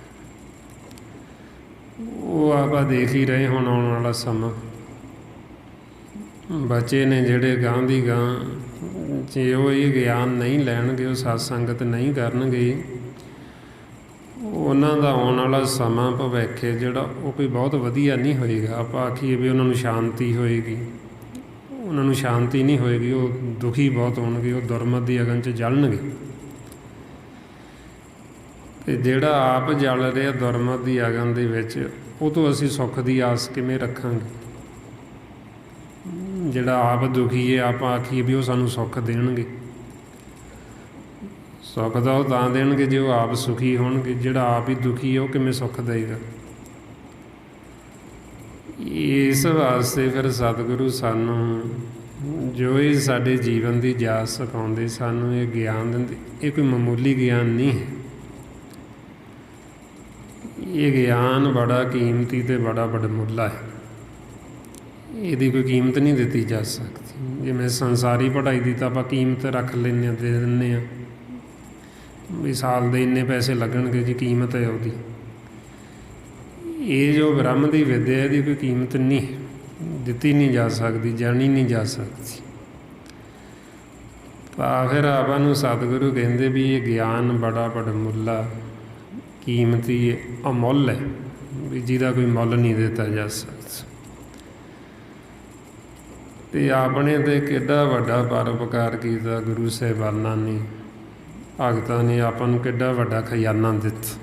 ਉਹ ਆਪਾਂ ਦੇਖ ਹੀ ਰਹੇ ਹੁਣ ਆਉਣ ਵਾਲਾ ਸਮਾਂ, ਬੱਚੇ ਨੇ ਜਿਹੜੇ ਗਾਂਹ ਦੀ ਗਾਂਹ, ਜੇ ਉਹ ਇਹ ਗਿਆਨ ਨਹੀਂ ਲੈਣਗੇ, ਉਹ ਸਤ ਸੰਗਤ ਨਹੀਂ ਕਰਨਗੇ, ਉਹਨਾਂ ਦਾ ਆਉਣ ਵਾਲਾ ਸਮਾਂ ਭਵਿੱਖ ਜਿਹੜਾ ਉਹ ਕੋਈ ਬਹੁਤ ਵਧੀਆ ਨਹੀਂ ਹੋਏਗਾ। ਆਪਾਂ ਆਖੀਏ ਵੀ ਉਹਨਾਂ ਨੂੰ ਸ਼ਾਂਤੀ ਹੋਏਗੀ, ਉਹਨਾਂ ਨੂੰ ਸ਼ਾਂਤੀ ਨਹੀਂ ਹੋਏਗੀ, ਉਹ ਦੁਖੀ ਬਹੁਤ ਹੋਣਗੇ, ਉਹ ਦੁਰਮਤ ਦੀ ਅਗਨ 'ਚ ਜਲਣਗੇ। ਅਤੇ ਜਿਹੜਾ ਆਪ ਜਲ ਰਿਹਾ ਦੁਰਮਤ ਦੀ ਅਗਨ ਦੇ ਵਿੱਚ, ਉਹ ਤੋਂ ਅਸੀਂ ਸੁੱਖ ਦੀ ਆਸ ਕਿਵੇਂ ਰੱਖਾਂਗੇ? ਜਿਹੜਾ ਆਪ ਦੁਖੀ ਹੈ, ਆਪਾਂ ਆਖੀਏ ਵੀ ਉਹ ਸਾਨੂੰ ਸੁੱਖ ਦੇਣਗੇ, ਸੁੱਖ ਤਾਂ ਉਹ ਤਾਂ ਦੇਣਗੇ ਜੇ ਉਹ ਆਪ ਸੁਖੀ ਹੋਣਗੇ। ਜਿਹੜਾ ਆਪ ਹੀ ਦੁਖੀ ਹੈ ਉਹ ਕਿਵੇਂ ਸੁੱਖ ਦੇਵੇਗਾ? ਇਸ ਵਾਸਤੇ ਫਿਰ ਸਤਿਗੁਰੂ ਸਾਨੂੰ ਜੋ ਇਹ ਸਾਡੇ ਜੀਵਨ ਦੀ ਜਾਚ ਸਿਖਾਉਂਦੇ, ਸਾਨੂੰ ਇਹ ਗਿਆਨ ਦਿੰਦੇ, ਇਹ ਕੋਈ ਮਾਮੂਲੀ ਗਿਆਨ ਨਹੀਂ ਹੈ। ਇਹ ਗਿਆਨ ਬੜਾ ਕੀਮਤੀ ਅਤੇ ਬੜਾ ਵਡਮੁੱਲਾ ਹੈ, ਇਹਦੀ ਕੋਈ ਕੀਮਤ ਨਹੀਂ ਦਿੱਤੀ ਜਾ ਸਕਦੀ। ਜਿਵੇਂ ਸੰਸਾਰੀ ਪੜ੍ਹਾਈ ਦੀ ਤਾਂ ਆਪਾਂ ਕੀਮਤ ਰੱਖ ਲੈਂਦੇ ਹਾਂ, ਦੇ ਦਿੰਦੇ ਹਾਂ ਵੀ ਸਾਲ ਦੇ ਇੰਨੇ ਪੈਸੇ ਲੱਗਣਗੇ ਜੀ, ਕੀਮਤ ਹੈ ਉਹਦੀ। ਇਹ ਜੋ ਬ੍ਰਹਮ ਦੀ ਵਿੱਦਿਆ, ਇਹਦੀ ਕੋਈ ਕੀਮਤ ਨਹੀਂ ਦਿੱਤੀ ਨਹੀਂ ਜਾ ਸਕਦੀ, ਜਾਣੀ ਨਹੀਂ ਜਾ ਸਕਦੀ। ਤਾਂ ਫਿਰ ਆਪਾਂ ਨੂੰ ਸਤਿਗੁਰੂ ਕਹਿੰਦੇ ਵੀ ਇਹ ਗਿਆਨ ਬੜਾ ਵਡਮੁੱਲਾ, ਕੀਮਤੀ, ਅਮੁੱਲ ਹੈ, ਵੀ ਜਿਹਦਾ ਕੋਈ ਮੁੱਲ ਨਹੀਂ ਦਿੱਤਾ ਜਾ ਸਕਦਾ। ਅਤੇ ਆਪਣੇ 'ਤੇ ਕਿੱਡਾ ਵੱਡਾ ਪਰਉਪਕਾਰ ਕੀਤਾ ਗੁਰੂ ਸਾਹਿਬਾਨਾਂ ਨੇ, ਭਗਤਾਂ ਨੇ ਆਪਾਂ ਨੂੰ ਕਿੱਡਾ ਵੱਡਾ ਖਜ਼ਾਨਾ ਦਿੱਤਾ,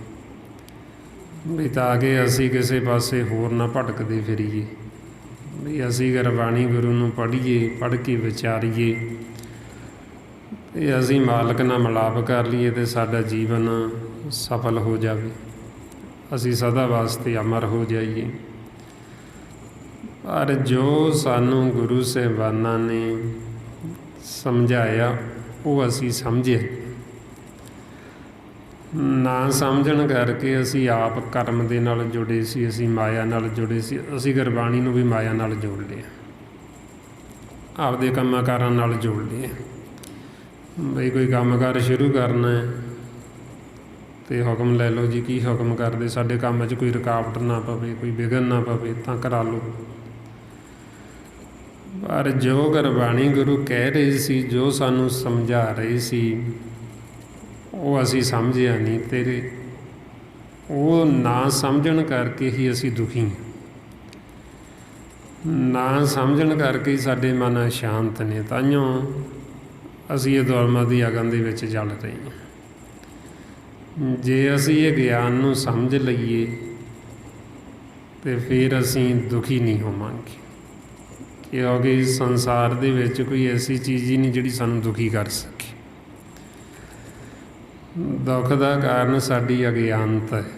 ਵੀ ਤਾਂ ਕਿ ਅਸੀਂ ਕਿਸੇ ਪਾਸੇ ਹੋਰ ਨਾ ਭਟਕਦੇ ਫਿਰੀਏ, ਵੀ ਅਸੀਂ ਗੁਰਬਾਣੀ ਗੁਰੂ ਨੂੰ ਪੜ੍ਹੀਏ, ਪੜ੍ਹ ਕੇ ਵਿਚਾਰੀਏ, ਅਤੇ ਅਸੀਂ ਮਾਲਕ ਨਾਲ ਮਿਲਾਪ ਕਰ ਲਈਏ ਅਤੇ ਸਾਡਾ ਜੀਵਨ ਸਫਲ ਹੋ ਜਾਵੇ, ਅਸੀਂ ਸਦਾ ਵਾਸਤੇ ਅਮਰ ਹੋ ਜਾਈਏ। ਪਰ ਜੋ ਸਾਨੂੰ ਗੁਰੂ ਸਾਹਿਬਾਨਾਂ ਨੇ ਸਮਝਾਇਆ ਉਹ ਅਸੀਂ ਸਮਝਿਆ, ਨਾ ਸਮਝਣ ਕਰਕੇ ਅਸੀਂ ਆਪ ਕਰਮ ਦੇ ਨਾਲ ਜੁੜੇ ਸੀ, ਅਸੀਂ ਮਾਇਆ ਨਾਲ ਜੁੜੇ ਸੀ, ਅਸੀਂ ਗੁਰਬਾਣੀ ਨੂੰ ਵੀ ਮਾਇਆ ਨਾਲ ਜੋੜ ਲਿਆ, ਆਪਦੇ ਕੰਮਾਂ ਕਾਰਾਂ ਨਾਲ ਜੋੜ ਲਿਆ। ਬਈ ਕੋਈ ਕੰਮ ਕਾਰ ਸ਼ੁਰੂ ਕਰਨਾ ਹੈ ਅਤੇ ਹੁਕਮ ਲੈ ਲਓ ਜੀ, ਕੀ ਹੁਕਮ ਕਰਦੇ, ਸਾਡੇ ਕੰਮ 'ਚ ਕੋਈ ਰੁਕਾਵਟ ਨਾ ਪਵੇ, ਕੋਈ ਵਿਘਨ ਨਾ ਪਵੇ ਤਾਂ ਕਰਾ ਲਓ। ਪਰ ਜੋ ਗੁਰਬਾਣੀ ਗੁਰੂ ਕਹਿ ਰਹੇ ਸੀ, ਜੋ ਸਾਨੂੰ ਸਮਝਾ ਰਹੇ ਸੀ, ਉਹ ਅਸੀਂ ਸਮਝਿਆ ਨਹੀਂ। ਤੇਰੇ ਉਹ ਨਾ ਸਮਝਣ ਕਰਕੇ ਹੀ ਅਸੀਂ ਦੁਖੀ ਹਾਂ, ਨਾ ਸਮਝਣ ਕਰਕੇ ਹੀ ਸਾਡੇ ਮਨ ਅਸ਼ਾਂਤ ਨੇ, ਤਾਂਹੀਓ ਅਸੀਂ ਇਹ ਦੁਰਮਤ ਦੀ ਅਗਨ ਦੇ ਵਿੱਚ ਜਲ ਰਹੇ ਹਾਂ। ਜੇ ਅਸੀਂ ਇਹ ਗਿਆਨ ਨੂੰ ਸਮਝ ਲਈਏ ਅਤੇ ਫਿਰ ਅਸੀਂ ਦੁਖੀ ਨਹੀਂ ਹੋਵਾਂਗੇ, ਕਿਉਂਕਿ ਸੰਸਾਰ ਦੇ ਵਿੱਚ ਕੋਈ ਐਸੀ ਚੀਜ਼ ਹੀ ਨਹੀਂ ਜਿਹੜੀ ਸਾਨੂੰ ਦੁਖੀ ਕਰ ਸਕੇ। ਦੁੱਖ ਦਾ ਕਾਰਨ ਸਾਡੀ ਅਗਿਆਨਤਾ ਹੈ,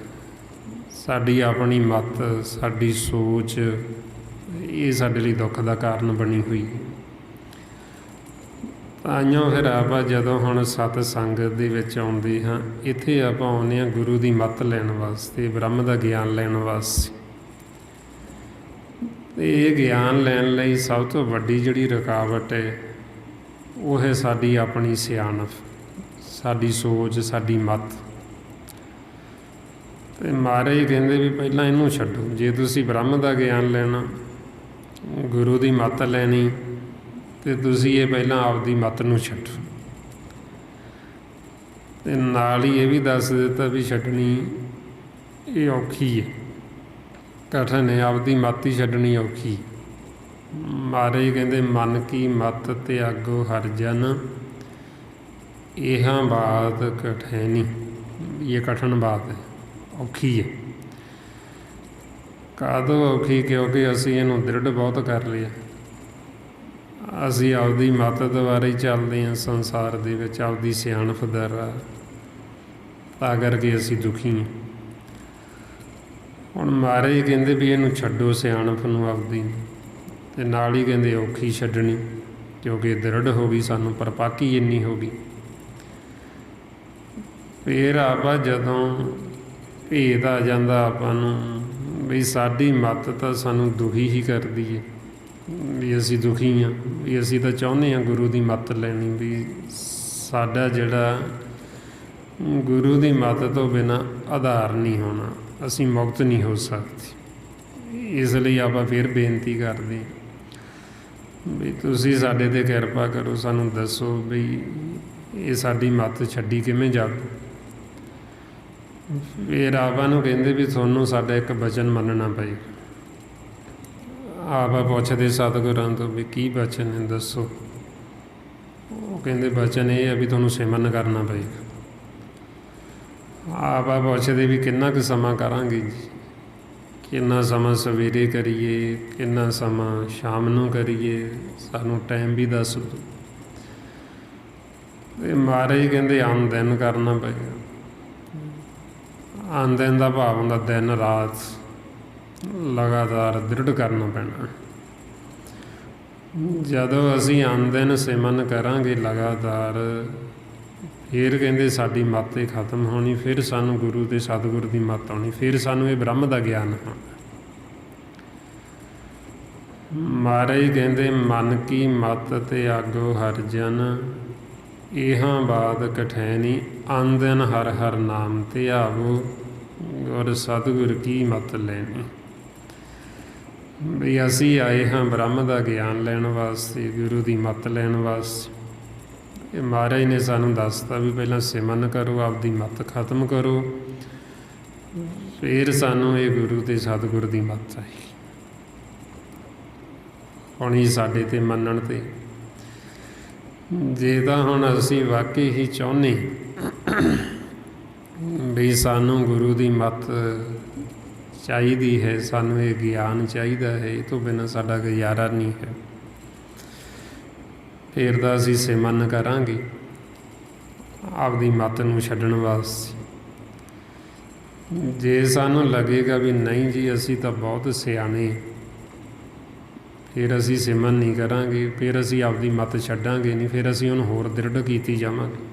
ਸਾਡੀ ਆਪਣੀ ਮੱਤ, ਸਾਡੀ ਸੋਚ, ਇਹ ਸਾਡੇ ਲਈ ਦੁੱਖ ਦਾ ਕਾਰਨ ਬਣੀ ਹੋਈ ਹੈ। ਤਾਂਹੀਓ ਫਿਰ ਆਪਾਂ ਜਦੋਂ ਹੁਣ ਸਤ ਸੰਗਤ ਦੇ ਵਿੱਚ ਆਉਂਦੇ ਹਾਂ, ਇੱਥੇ ਆਪਾਂ ਆਉਂਦੇ ਹਾਂ ਗੁਰੂ ਦੀ ਮੱਤ ਲੈਣ ਵਾਸਤੇ, ਬ੍ਰਹਮ ਦਾ ਗਿਆਨ ਲੈਣ ਵਾਸਤੇ। ਅਤੇ ਇਹ ਗਿਆਨ ਲੈਣ ਲਈ ਸਭ ਤੋਂ ਵੱਡੀ ਜਿਹੜੀ ਰੁਕਾਵਟ ਹੈ ਉਹ ਹੈ ਸਾਡੀ ਆਪਣੀ ਸਿਆਣਪ, ਸਾਡੀ ਸੋਚ, ਸਾਡੀ ਮੱਤ। ਤੇ ਮਹਾਰਾਜ ਕਹਿੰਦੇ ਵੀ ਪਹਿਲਾਂ ਇਹਨੂੰ ਛੱਡੋ। ਜੇ ਤੁਸੀਂ ਬ੍ਰਹਮ ਦਾ ਗਿਆਨ ਲੈਣਾ, ਗੁਰੂ ਦੀ ਮੱਤ ਲੈਣੀ, ਤੇ ਤੁਸੀਂ ਇਹ ਪਹਿਲਾਂ ਆਪਦੀ ਮੱਤ ਨੂੰ ਛੱਡੋ। ਤੇ ਨਾਲ ਹੀ ਇਹ ਵੀ ਦੱਸ ਦਿੱਤਾ ਵੀ ਛੱਡਣੀ ਇਹ ਔਖੀ ਹੈ, ਕਠਿਨ ਹੈ, ਆਪਦੀ ਮੱਤ ਹੀ ਛੱਡਣੀ ਔਖੀ। ਮਹਾਰਾਜ ਕਹਿੰਦੇ ਮਨ ਕੀ ਮੱਤ ਤਿਆਗੋ ਹਰਿ ਜਨ, ਇਹਾਂ ਬਾਤ ਕਠਿਨੀ। ਇਹ ਕਠਿਨ ਬਾਤ ਹੈ, ਔਖੀ ਹੈ। ਕਾਹਦੋਂ ਔਖੀ? ਕਿਉਂਕਿ ਅਸੀਂ ਇਹਨੂੰ ਦ੍ਰਿੜ ਬਹੁਤ ਕਰ ਲਿਆ। ਅਸੀਂ ਆਪਦੀ ਮੱਤ ਦੁਆਰਾ ਹੀ ਚੱਲਦੇ ਹਾਂ ਸੰਸਾਰ ਦੇ ਵਿੱਚ, ਆਪਦੀ ਸਿਆਣਪ ਦੁਆਰਾ, ਤਾਂ ਕਰਕੇ ਅਸੀਂ ਦੁਖੀ ਹਾਂ। ਹੁਣ ਮਹਾਰਾਜ ਕਹਿੰਦੇ ਵੀ ਇਹਨੂੰ ਛੱਡੋ ਸਿਆਣਪ ਨੂੰ ਆਪਦੀ, ਅਤੇ ਨਾਲ ਹੀ ਕਹਿੰਦੇ ਔਖੀ ਛੱਡਣੀ, ਕਿਉਂਕਿ ਦ੍ਰਿੜ ਹੋ ਗਈ, ਸਾਨੂੰ ਪਰਪਾਕੀ ਇੰਨੀ ਹੋ ਗਈ। ਫਿਰ ਆਪਾਂ ਜਦੋਂ ਭੇਦ ਆ ਜਾਂਦਾ ਆਪਾਂ ਨੂੰ ਵੀ ਸਾਡੀ ਮੱਤ ਤਾਂ ਸਾਨੂੰ ਦੁਖੀ ਹੀ ਕਰਦੀ ਹੈ, ਵੀ ਅਸੀਂ ਦੁਖੀ ਹਾਂ, ਵੀ ਅਸੀਂ ਤਾਂ ਚਾਹੁੰਦੇ ਹਾਂ ਗੁਰੂ ਦੀ ਮੱਤ ਲੈਣੀ, ਵੀ ਸਾਡਾ ਜਿਹੜਾ ਗੁਰੂ ਦੀ ਮੱਤ ਤੋਂ ਬਿਨਾਂ ਆਧਾਰ ਨਹੀਂ ਹੋਣਾ, ਅਸੀਂ ਮੁਕਤ ਨਹੀਂ ਹੋ ਸਕਦੇ। ਇਸ ਲਈ ਆਪਾਂ ਫਿਰ ਬੇਨਤੀ ਕਰਦੇ ਵੀ ਤੁਸੀਂ ਸਾਡੇ 'ਤੇ ਕਿਰਪਾ ਕਰੋ, ਸਾਨੂੰ ਦੱਸੋ ਵੀ ਇਹ ਸਾਡੀ ਮੱਤ ਛੱਡੀ ਕਿਵੇਂ ਜਾਵੇ। ਫਿਰ ਆਪਾਂ ਨੂੰ ਕਹਿੰਦੇ ਵੀ ਤੁਹਾਨੂੰ ਸਾਡਾ ਇੱਕ ਬਚਨ ਮੰਨਣਾ ਪਏਗਾ। ਆਪਾਂ ਪੁੱਛਦੇ ਸਤਿਗੁਰਾਂ ਤੋਂ ਵੀ ਕੀ ਬਚਨ ਹੈ, ਦੱਸੋ। ਉਹ ਕਹਿੰਦੇ ਬਚਨ ਇਹ ਹੈ ਵੀ ਤੁਹਾਨੂੰ ਸਿਮਰਨ ਕਰਨਾ ਪਏਗਾ। ਆਪਾਂ ਪੁੱਛਦੇ ਵੀ ਕਿੰਨਾ ਕੁ ਸਮਾਂ ਕਰਾਂਗੇ ਜੀ, ਕਿੰਨਾ ਸਮਾਂ ਸਵੇਰੇ ਕਰੀਏ, ਕਿੰਨਾ ਸਮਾਂ ਸ਼ਾਮ ਨੂੰ ਕਰੀਏ, ਸਾਨੂੰ ਟਾਈਮ ਵੀ ਦੱਸ ਦਿਓ। ਅਤੇ ਮਹਾਰਾਜ ਕਹਿੰਦੇ ਆਨ ਦਿਨ ਕਰਨਾ ਪਏਗਾ। ਆਨ ਦਿਨ ਦਾ ਭਾਵ ਹੁੰਦਾ ਦਿਨ ਰਾਤ ਲਗਾਤਾਰ ਦ੍ਰਿੜ ਕਰਨਾ ਪੈਣਾ। ਜਦੋਂ ਅਸੀਂ ਆਨ ਦਿਨ ਸਿਮਰਨ ਕਰਾਂਗੇ ਲਗਾਤਾਰ, ਫਿਰ ਕਹਿੰਦੇ ਸਾਡੀ ਮੱਤ ਹੀ ਖਤਮ ਹੋਣੀ, ਫਿਰ ਸਾਨੂੰ ਗੁਰੂ ਅਤੇ ਸਤਿਗੁਰੂ ਦੀ ਮੱਤ ਆਉਣੀ, ਫਿਰ ਸਾਨੂੰ ਇਹ ਬ੍ਰਹਮ ਦਾ ਗਿਆਨ ਹੋਣਾ। ਮਹਾਰਾਜ ਕਹਿੰਦੇ ਮਨ ਕੀ ਮੱਤ ਤਿਆਗੋ ਹਰਿ ਜਨ, ਇਹਾਂ ਬਾਤ ਕਠਿਨੀ, ਆਨ ਦਿਨ ਹਰਿ ਹਰਿ ਨਾਮ ਧਿਆਵੋ, ਔਰ ਸਤਿਗੁਰ ਕੀ ਮੱਤ ਲੈਣੀ। ਵੀ ਅਸੀਂ ਆਏ ਹਾਂ ਬ੍ਰਹਮ ਦਾ ਗਿਆਨ ਲੈਣ ਵਾਸਤੇ, ਗੁਰੂ ਦੀ ਮੱਤ ਲੈਣ ਵਾਸਤੇ। ਇਹ ਮਹਾਰਾਜ ਨੇ ਸਾਨੂੰ ਦੱਸਤਾ ਵੀ ਪਹਿਲਾਂ ਸਿਮਰਨ ਕਰੋ, ਆਪਦੀ ਮੱਤ ਖਤਮ ਕਰੋ, ਫਿਰ ਸਾਨੂੰ ਇਹ ਗੁਰੂ ਅਤੇ ਸਤਿਗੁਰ ਦੀ ਮੱਤ ਆਈ। ਹੁਣ ਹੀ ਸਾਡੇ 'ਤੇ ਮੰਨਣ 'ਤੇ, ਜੇ ਤਾਂ ਹੁਣ ਅਸੀਂ ਵਾਕਈ ਹੀ ਚਾਹੁੰਦੇ ਵੀ ਸਾਨੂੰ ਗੁਰੂ ਦੀ ਮੱਤ ਚਾਹੀਦੀ ਹੈ, ਸਾਨੂੰ ਇਹ ਗਿਆਨ ਚਾਹੀਦਾ ਹੈ, ਇਹ ਤੋਂ ਬਿਨਾਂ ਸਾਡਾ ਗੁਜ਼ਾਰਾ ਨਹੀਂ ਹੈ, ਫਿਰ ਤਾਂ ਅਸੀਂ ਸਿਮਰਨ ਕਰਾਂਗੇ ਆਪਦੀ ਮੱਤ ਨੂੰ ਛੱਡਣ ਵਾਸਤੇ। ਜੇ ਸਾਨੂੰ ਲੱਗੇਗਾ ਵੀ ਨਹੀਂ ਜੀ ਅਸੀਂ ਤਾਂ ਬਹੁਤ ਸਿਆਣੇ, ਫਿਰ ਅਸੀਂ ਸਿਮਰਨ ਨਹੀਂ ਕਰਾਂਗੇ, ਫਿਰ ਅਸੀਂ ਆਪਦੀ ਮੱਤ ਛੱਡਾਂਗੇ ਨਹੀਂ, ਫਿਰ ਅਸੀਂ ਉਹਨੂੰ ਹੋਰ ਦ੍ਰਿੜ ਕੀਤੀ ਜਾਵਾਂਗੇ।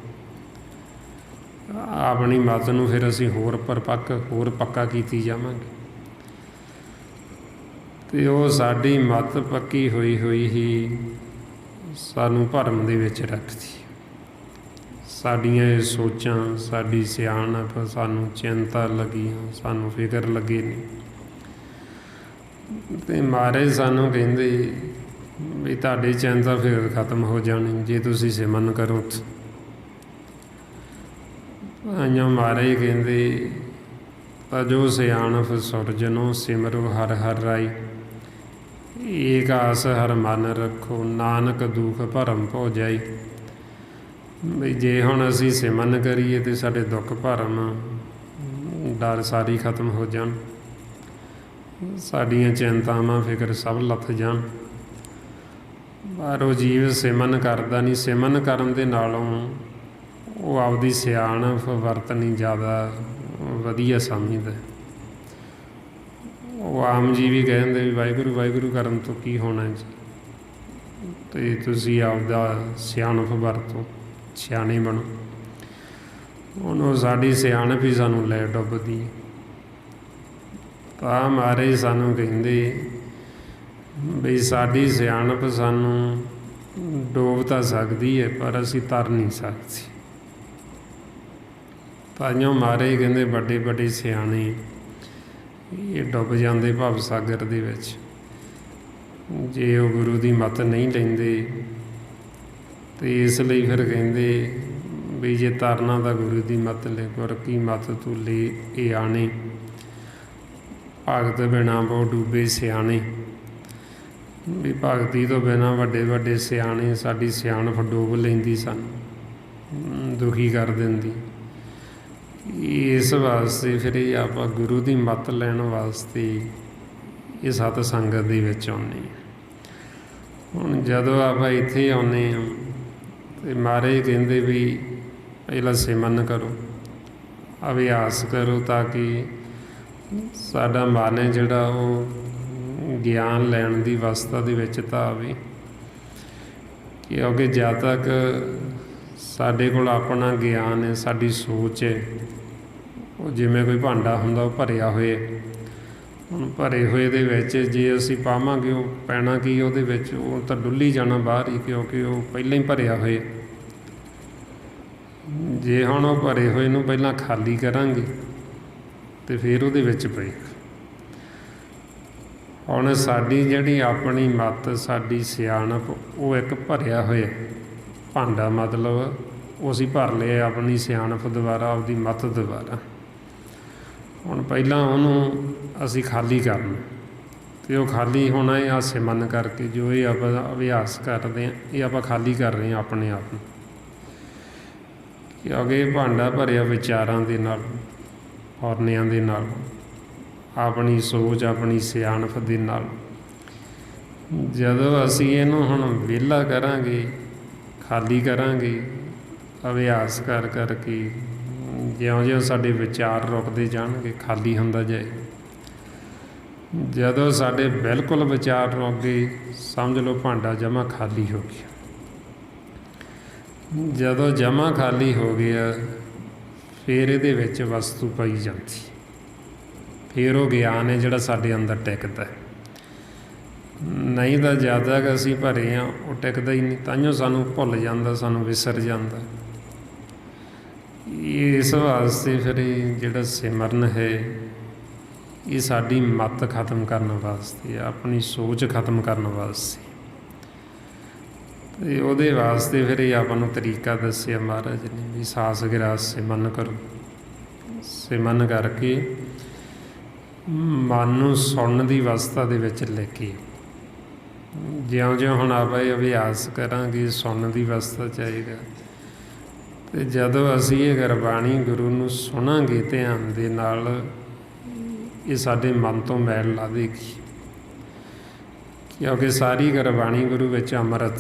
ਆਪਣੀ ਮੱਤ ਨੂੰ ਫਿਰ ਅਸੀਂ ਹੋਰ ਪਰਪੱਕ, ਹੋਰ ਪੱਕਾ ਕੀਤੀ ਜਾਵਾਂਗੇ, ਅਤੇ ਉਹ ਸਾਡੀ ਮੱਤ ਪੱਕੀ ਹੋਈ ਹੋਈ ਹੀ ਸਾਨੂੰ ਭਰਮ ਦੇ ਵਿੱਚ ਰੱਖਦੀ। ਸਾਡੀਆਂ ਇਹ ਸੋਚਾਂ, ਸਾਡੀ ਸਿਆਣਪ, ਸਾਨੂੰ ਚਿੰਤਾ ਲੱਗੀਆਂ, ਸਾਨੂੰ ਫਿਕਰ ਲੱਗੇ ਨਹੀਂ। ਅਤੇ ਮਹਾਰਾਜ ਸਾਨੂੰ ਕਹਿੰਦੇ ਵੀ ਤੁਹਾਡੀ ਚਿੰਤਾ ਫਿਕਰ ਖਤਮ ਹੋ ਜਾਣੀ ਜੇ ਤੁਸੀਂ ਸਿਮਰਨ ਕਰੋ। ਆਈਆਂ ਮਹਾਰਾਜ ਕਹਿੰਦੇ ਤਾਂ ਜੋ ਸਿਆਣਪ ਸੁਰਜਨੋ ਸਿਮਰੋ ਹਰਿ ਹਰਿ ਰਾਈ, ਏਕ ਆਸ ਹਰਿ ਮਨ ਰੱਖੋ, ਨਾਨਕ ਦੁਖ ਭਰਮ ਭੁ ਜਾਈ। ਵੀ ਜੇ ਹੁਣ ਅਸੀਂ ਸਿਮਰਨ ਕਰੀਏ ਤਾਂ ਸਾਡੇ ਦੁੱਖ ਭਰਮ ਡਰ ਸਾਰੀ ਖਤਮ ਹੋ ਜਾਣ, ਸਾਡੀਆਂ ਚਿੰਤਾਵਾਂ ਫਿਕਰ ਸਭ ਲੱਥ ਜਾਣ। ਪਰ ਉਹ ਜੀਵ ਸਿਮਰਨ ਕਰਦਾ ਨਹੀਂ। ਸਿਮਰਨ ਕਰਨ ਦੇ ਨਾਲੋਂ ਉਹ ਆਪਦੀ ਸਿਆਣਪ ਵਰਤਣੀ ਜ਼ਿਆਦਾ ਵਧੀਆ ਸਮਝਦਾ। ਉਹ ਆਮ ਜੀ ਵੀ ਕਹਿ ਦਿੰਦੇ ਵੀ ਵਾਹਿਗੁਰੂ ਵਾਹਿਗੁਰੂ ਕਰਨ ਤੋਂ ਕੀ ਹੋਣਾ ਜੀ, ਅਤੇ ਤੁਸੀਂ ਆਪਦਾ ਸਿਆਣਪ ਵਰਤੋ, ਸਿਆਣੇ ਬਣੋ। ਹੁਣ ਉਹ ਸਾਡੀ ਸਿਆਣਪ ਹੀ ਸਾਨੂੰ ਲੈ ਡੁੱਬਦੀ। ਤਾਂ ਮਹਾਰਾਜ ਸਾਨੂੰ ਕਹਿੰਦੇ ਵੀ ਸਾਡੀ ਸਿਆਣਪ ਸਾਨੂੰ ਡੋਬ ਤਾਂ ਸਕਦੀ ਹੈ, ਪਰ ਅਸੀਂ ਤਰ ਨਹੀਂ ਸਕਦੇ। ਤਾਈਓ ਮਹਾਰਾਜ ਕਹਿੰਦੇ ਵੱਡੇ ਵੱਡੇ ਸਿਆਣੇ ਇਹ ਡੁੱਬ ਜਾਂਦੇ ਭਵ ਸਾਗਰ ਦੇ ਵਿੱਚ, ਜੇ ਉਹ ਗੁਰੂ ਦੀ ਮੱਤ ਨਹੀਂ ਲੈਂਦੇ। ਤੇ ਇਸ ਲਈ ਫਿਰ ਕਹਿੰਦੇ ਵੀ ਜੇ ਤਰਨਾ ਤਾਂ ਗੁਰੂ ਦੀ ਮੱਤ ਲੈ, ਗੁਰ ਕੀ ਮੱਤ ਤੂੰ ਲੈ ਇਹ ਆਣੇ, ਭਗਤ ਬਿਨਾਂ ਬਹੁ ਡੂਬੇ ਸਿਆਣੇ। ਵੀ ਭਗਤੀ ਤੋਂ ਬਿਨਾਂ ਵੱਡੇ ਵੱਡੇ ਸਿਆਣੇ ਸਾਡੀ ਸਿਆਣਪ ਡੋਬ ਲੈਂਦੀ ਸਾਨੂੰ, ਦੁਖੀ ਕਰ ਦਿੰਦੀ। ਇਸ ਵਾਸਤੇ ਫਿਰ ਇਹ ਆਪਾਂ ਗੁਰੂ ਦੀ ਮੱਤ ਲੈਣ ਵਾਸਤੇ ਇਹ ਸਤ ਸੰਗਤ ਦੇ ਵਿੱਚ ਆਉਂਦੇ ਹਾਂ। ਹੁਣ ਜਦੋਂ ਆਪਾਂ ਇੱਥੇ ਆਉਂਦੇ ਹਾਂ ਤੇ ਮਹਾਰਾਜ ਕਹਿੰਦੇ ਵੀ ਪਹਿਲਾਂ ਸਿਮਰਨ ਕਰੋ, ਅਭਿਆਸ ਕਰੋ, ਤਾਂ ਕਿ ਸਾਡਾ ਮਨ ਹੈ ਜਿਹੜਾ ਉਹ ਗਿਆਨ ਲੈਣ ਦੀ ਅਵਸਥਾ ਦੇ ਵਿੱਚ ਤਾਂ ਆਵੇ। ਕਿਉਂਕਿ ਜਦ ਤੱਕ ਸਾਡੇ ਕੋਲ ਆਪਣਾ ਗਿਆਨ ਹੈ, ਸਾਡੀ ਸੋਚ ਹੈ, ਉਹ ਜਿਵੇਂ ਕੋਈ ਭਾਂਡਾ ਹੁੰਦਾ ਉਹ ਭਰਿਆ ਹੋਏ। ਹੁਣ ਭਰੇ ਹੋਏ ਦੇ ਵਿੱਚ ਜੇ ਅਸੀਂ ਪਾਵਾਂਗੇ ਉਹ ਪੈਣਾ ਕੀ ਉਹਦੇ ਵਿੱਚ, ਉਹ ਤਾਂ ਡੁੱਲੀ ਜਾਣਾ ਬਾਹਰ ਹੀ, ਕਿਉਂਕਿ ਉਹ ਪਹਿਲਾਂ ਹੀ ਭਰਿਆ ਹੋਏ। ਜੇ ਹੁਣ ਉਹ ਭਰੇ ਹੋਏ ਨੂੰ ਪਹਿਲਾਂ ਖਾਲੀ ਕਰਾਂਗੇ ਤੇ ਫਿਰ ਉਹਦੇ ਵਿੱਚ ਪਏਗਾ। ਹੁਣ ਸਾਡੀ ਜਿਹੜੀ ਆਪਣੀ ਮੱਤ, ਸਾਡੀ ਸਿਆਣਪ, ਉਹ ਇੱਕ ਭਰਿਆ ਹੋਇਆ ਭਾਂਡਾ, ਮਤਲਬ ਉਹ ਅਸੀਂ ਭਰ ਲਿਆ ਆਪਣੀ ਸਿਆਣਪ ਦੁਆਰਾ, ਆਪਦੀ ਮੱਤ ਦੁਆਰਾ। ਹੁਣ ਪਹਿਲਾਂ ਉਹਨੂੰ ਅਸੀਂ ਖਾਲੀ ਕਰਨਾ, ਅਤੇ ਉਹ ਖਾਲੀ ਹੋਣਾ ਇਹ ਸਿਮਰਨ ਕਰਕੇ, ਜੋ ਇਹ ਆਪਾਂ ਅਭਿਆਸ ਕਰਦੇ ਹਾਂ ਇਹ ਆਪਾਂ ਖਾਲੀ ਕਰ ਰਹੇ ਹਾਂ ਆਪਣੇ ਆਪ ਨੂੰ। ਕਿਉਂਕਿ ਇਹ ਭਾਂਡਾ ਭਰਿਆ ਵਿਚਾਰਾਂ ਦੇ ਨਾਲ, ਹੌਰਨਿਆਂ ਦੇ ਨਾਲ, ਆਪਣੀ ਸੋਚ, ਆਪਣੀ ਸਿਆਣਪ ਦੇ ਨਾਲ। ਜਦੋਂ ਅਸੀਂ ਇਹਨੂੰ ਹੁਣ ਵਿਹਲਾ ਕਰਾਂਗੇ, ਖਾਲੀ ਕਰਾਂਗੇ, ਅਭਿਆਸ ਕਰ ਕਰਕੇ, ਜਿਉਂ-ਜਿਉਂ ਸਾਡੇ ਵਿਚਾਰ ਰੁਕਦੇ ਜਾਣਗੇ, ਖਾਲੀ ਹੁੰਦਾ ਜਾਏ। ਜਦੋਂ ਸਾਡੇ ਬਿਲਕੁਲ ਵਿਚਾਰ ਰੁਕ ਗਏ, ਸਮਝ ਲਓ ਭਾਂਡਾ ਜਮ੍ਹਾਂ ਖਾਲੀ ਹੋ ਗਿਆ। ਜਦੋਂ ਜਮ੍ਹਾਂ ਖਾਲੀ ਹੋ ਗਿਆ, ਫਿਰ ਇਹਦੇ ਵਿੱਚ ਵਸਤੂ ਪਾਈ ਜਾਂਦੀ, ਫਿਰ ਉਹ ਗਿਆਨ ਹੈ ਜਿਹੜਾ ਸਾਡੇ ਅੰਦਰ ਟਿਕਦਾ। ਨਹੀਂ ਤਾਂ ਜ਼ਿਆਦਾ ਕਿ ਅਸੀਂ ਭਰੇ ਹਾਂ ਉਹ ਟਿਕਦਾ ਹੀ ਨਹੀਂ, ਤਾਂਹੀਓ ਸਾਨੂੰ ਭੁੱਲ ਜਾਂਦਾ, ਸਾਨੂੰ ਵਿਸਰ ਜਾਂਦਾ। ਇਸ ਵਾਸਤੇ ਫਿਰ ਇਹ ਜਿਹੜਾ ਸਿਮਰਨ ਹੈ ਇਹ ਸਾਡੀ ਮੱਤ ਖਤਮ ਕਰਨ ਵਾਸਤੇ, ਆਪਣੀ ਸੋਚ ਖਤਮ ਕਰਨ ਵਾਸਤੇ। ਅਤੇ ਉਹਦੇ ਵਾਸਤੇ ਫਿਰ ਇਹ ਆਪਾਂ ਨੂੰ ਤਰੀਕਾ ਦੱਸਿਆ ਮਹਾਰਾਜ ਨੇ ਵੀ ਸਾਸ ਗਿਰਾਸ ਸਿਮਰਨ ਕਰੋ। ਸਿਮਰਨ ਕਰਕੇ ਮਨ ਨੂੰ ਸੁਣਨ ਦੀ ਅਵਸਥਾ ਦੇ ਵਿੱਚ ਲੈ ਕੇ, ਜਿਉਂ-ਜਿਉਂ ਹੁਣ ਆਪਾਂ ਇਹ ਅਭਿਆਸ ਕਰਾਂਗੇ ਸੁਣਨ ਦੀ ਅਵਸਥਾ 'ਚ ਆਏਗਾ। ਅਤੇ ਜਦੋਂ ਅਸੀਂ ਇਹ ਗੁਰਬਾਣੀ ਗੁਰੂ ਨੂੰ ਸੁਣਾਂਗੇ ਧਿਆਨ ਦੇ ਨਾਲ, ਇਹ ਸਾਡੇ ਮਨ ਤੋਂ ਮੈਲ ਲਾ ਦੇਗੀ। ਕਿਉਂਕਿ ਸਾਰੀ ਗੁਰਬਾਣੀ ਗੁਰੂ ਵਿੱਚ ਅੰਮ੍ਰਿਤ,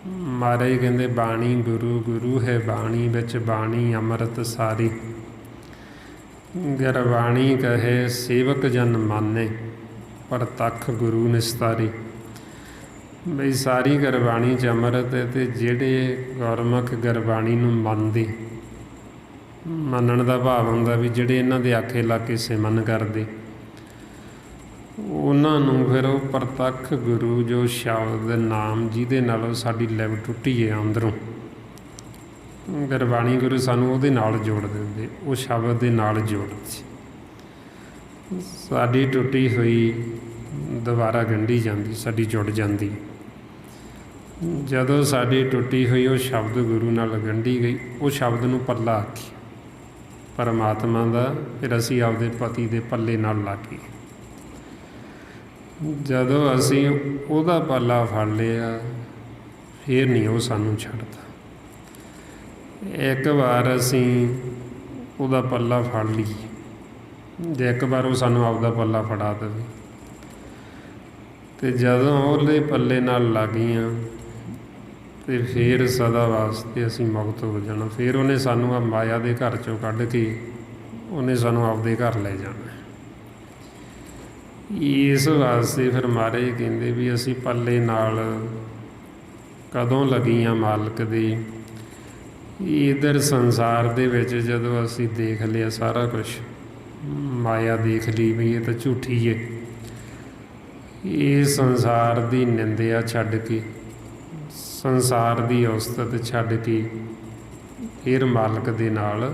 ਮਹਾਰਾਜ ਕਹਿੰਦੇ ਬਾਣੀ ਗੁਰੂ, ਗੁਰੂ ਹੈ ਬਾਣੀ, ਵਿੱਚ ਬਾਣੀ ਅੰਮ੍ਰਿਤ ਸਾਰੀ। ਗੁਰਬਾਣੀ ਕਹੇ ਸੇਵਕ ਜਨ ਮਾਨੇ, ਪ੍ਰਤੱਖ ਗੁਰੂ ਨਿਸਤਾਰੀ। ਬਈ ਸਾਰੀ ਗੁਰਬਾਣੀ 'ਚ ਅੰਮ੍ਰਿਤ ਹੈ, ਅਤੇ ਜਿਹੜੇ ਗੁਰਮੁਖ ਗੁਰਬਾਣੀ ਨੂੰ ਮੰਨਦੇ, ਮੰਨਣ ਦਾ ਭਾਵ ਹੁੰਦਾ ਵੀ ਜਿਹੜੇ ਇਹਨਾਂ ਦੇ ਆਖੇ ਲਾ ਕੇ ਸਿਮਰਨ ਕਰਦੇ, ਉਹਨਾਂ ਨੂੰ ਫਿਰ ਉਹ ਪ੍ਰਤੱਖ ਗੁਰੂ, ਜੋ ਸ਼ਬਦ ਨਾਮ ਜਿਹਦੇ ਨਾਲ ਸਾਡੀ ਲਿਵ ਟੁੱਟੀ ਹੈ ਅੰਦਰੋਂ, ਗੁਰਬਾਣੀ ਗੁਰੂ ਸਾਨੂੰ ਉਹਦੇ ਨਾਲ ਜੋੜ ਦਿੰਦੇ, ਉਹ ਸ਼ਬਦ ਦੇ ਨਾਲ ਜੋੜਦੇ। ਸਾਡੀ ਟੁੱਟੀ ਹੋਈ ਦੁਬਾਰਾ ਗੰਢੀ ਜਾਂਦੀ, ਸਾਡੀ ਜੁੜ ਜਾਂਦੀ। ਜਦੋਂ ਸਾਡੀ ਟੁੱਟੀ ਹੋਈ ਉਹ ਸ਼ਬਦ ਗੁਰੂ ਨਾਲ ਗੰਢੀ ਗਈ, ਉਹ ਸ਼ਬਦ ਨੂੰ ਪੱਲਾ ਆਖੀ ਪਰਮਾਤਮਾ ਦਾ, ਫਿਰ ਅਸੀਂ ਆਪਦੇ ਪਤੀ ਦੇ ਪੱਲੇ ਨਾਲ ਲਾ ਕੇ, ਜਦੋਂ ਅਸੀਂ ਉਹਦਾ ਪੱਲਾ ਫੜ ਲਿਆ, ਫਿਰ ਨਹੀਂ ਉਹ ਸਾਨੂੰ ਛੱਡਦਾ। ਇੱਕ ਵਾਰ ਅਸੀਂ ਉਹਦਾ ਪੱਲਾ ਫੜ ਲਈਏ, ਜੇ ਇੱਕ ਵਾਰ ਉਹ ਸਾਨੂੰ ਆਪਦਾ ਪੱਲਾ ਫੜਾ ਦੇਵੇ, ਅਤੇ ਜਦੋਂ ਉਹਦੇ ਪੱਲੇ ਨਾਲ ਲੱਗ ਗਈਆਂ, ਅਤੇ ਫਿਰ ਸਦਾ ਵਾਸਤੇ ਅਸੀਂ ਮੁਕਤ ਹੋ ਜਾਣਾ। ਫਿਰ ਉਹਨੇ ਸਾਨੂੰ ਆ ਮਾਇਆ ਦੇ ਘਰ 'ਚੋਂ ਕੱਢ ਕੇ ਉਹਨੇ ਸਾਨੂੰ ਆਪਦੇ ਘਰ ਲੈ ਜਾਣਾ। ਇਸ ਵਾਸਤੇ ਫਿਰ ਮਹਾਰਾਜ ਕਹਿੰਦੇ ਵੀ ਅਸੀਂ ਪੱਲੇ ਨਾਲ ਕਦੋਂ ਲੱਗੀਆਂ ਮਾਲਕ ਦੇ। ਇੱਧਰ ਸੰਸਾਰ ਦੇ ਵਿੱਚ ਜਦੋਂ ਅਸੀਂ ਦੇਖ ਲਿਆ ਸਾਰਾ ਕੁਛ, ਮਾਇਆ ਦੇਖ ਲਈ ਵੀ ਇਹ ਤਾਂ ਝੂਠੀ ਹੈ, ਇਹ ਸੰਸਾਰ ਦੀ ਨਿੰਦਿਆ ਛੱਡ ਕੇ, ਸੰਸਾਰ ਦੀ ਉਸਤਤ ਛੱਡ ਕੇ, ਫਿਰ ਮਾਲਕ ਦੇ ਨਾਲ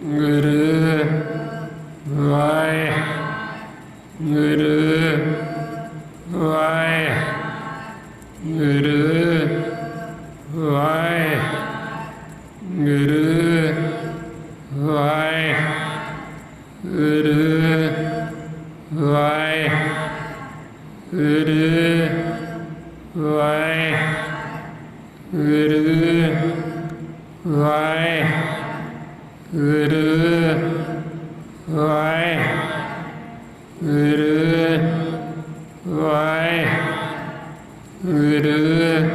ਗੁਰੂ ਵਾਹਿਗੁਰੂ ਵਾਹਿਗੁਰੂ ਵਾਹਿਗੁਰੂ ਵਾਹਿਗੁਰੂ ਵਾਹਿਗੁਰੂ ਵਾਹਿਗੁਰੂ ਵਾਹਿਗੁਰੂ ਵਾਹਿਗੁਰੂ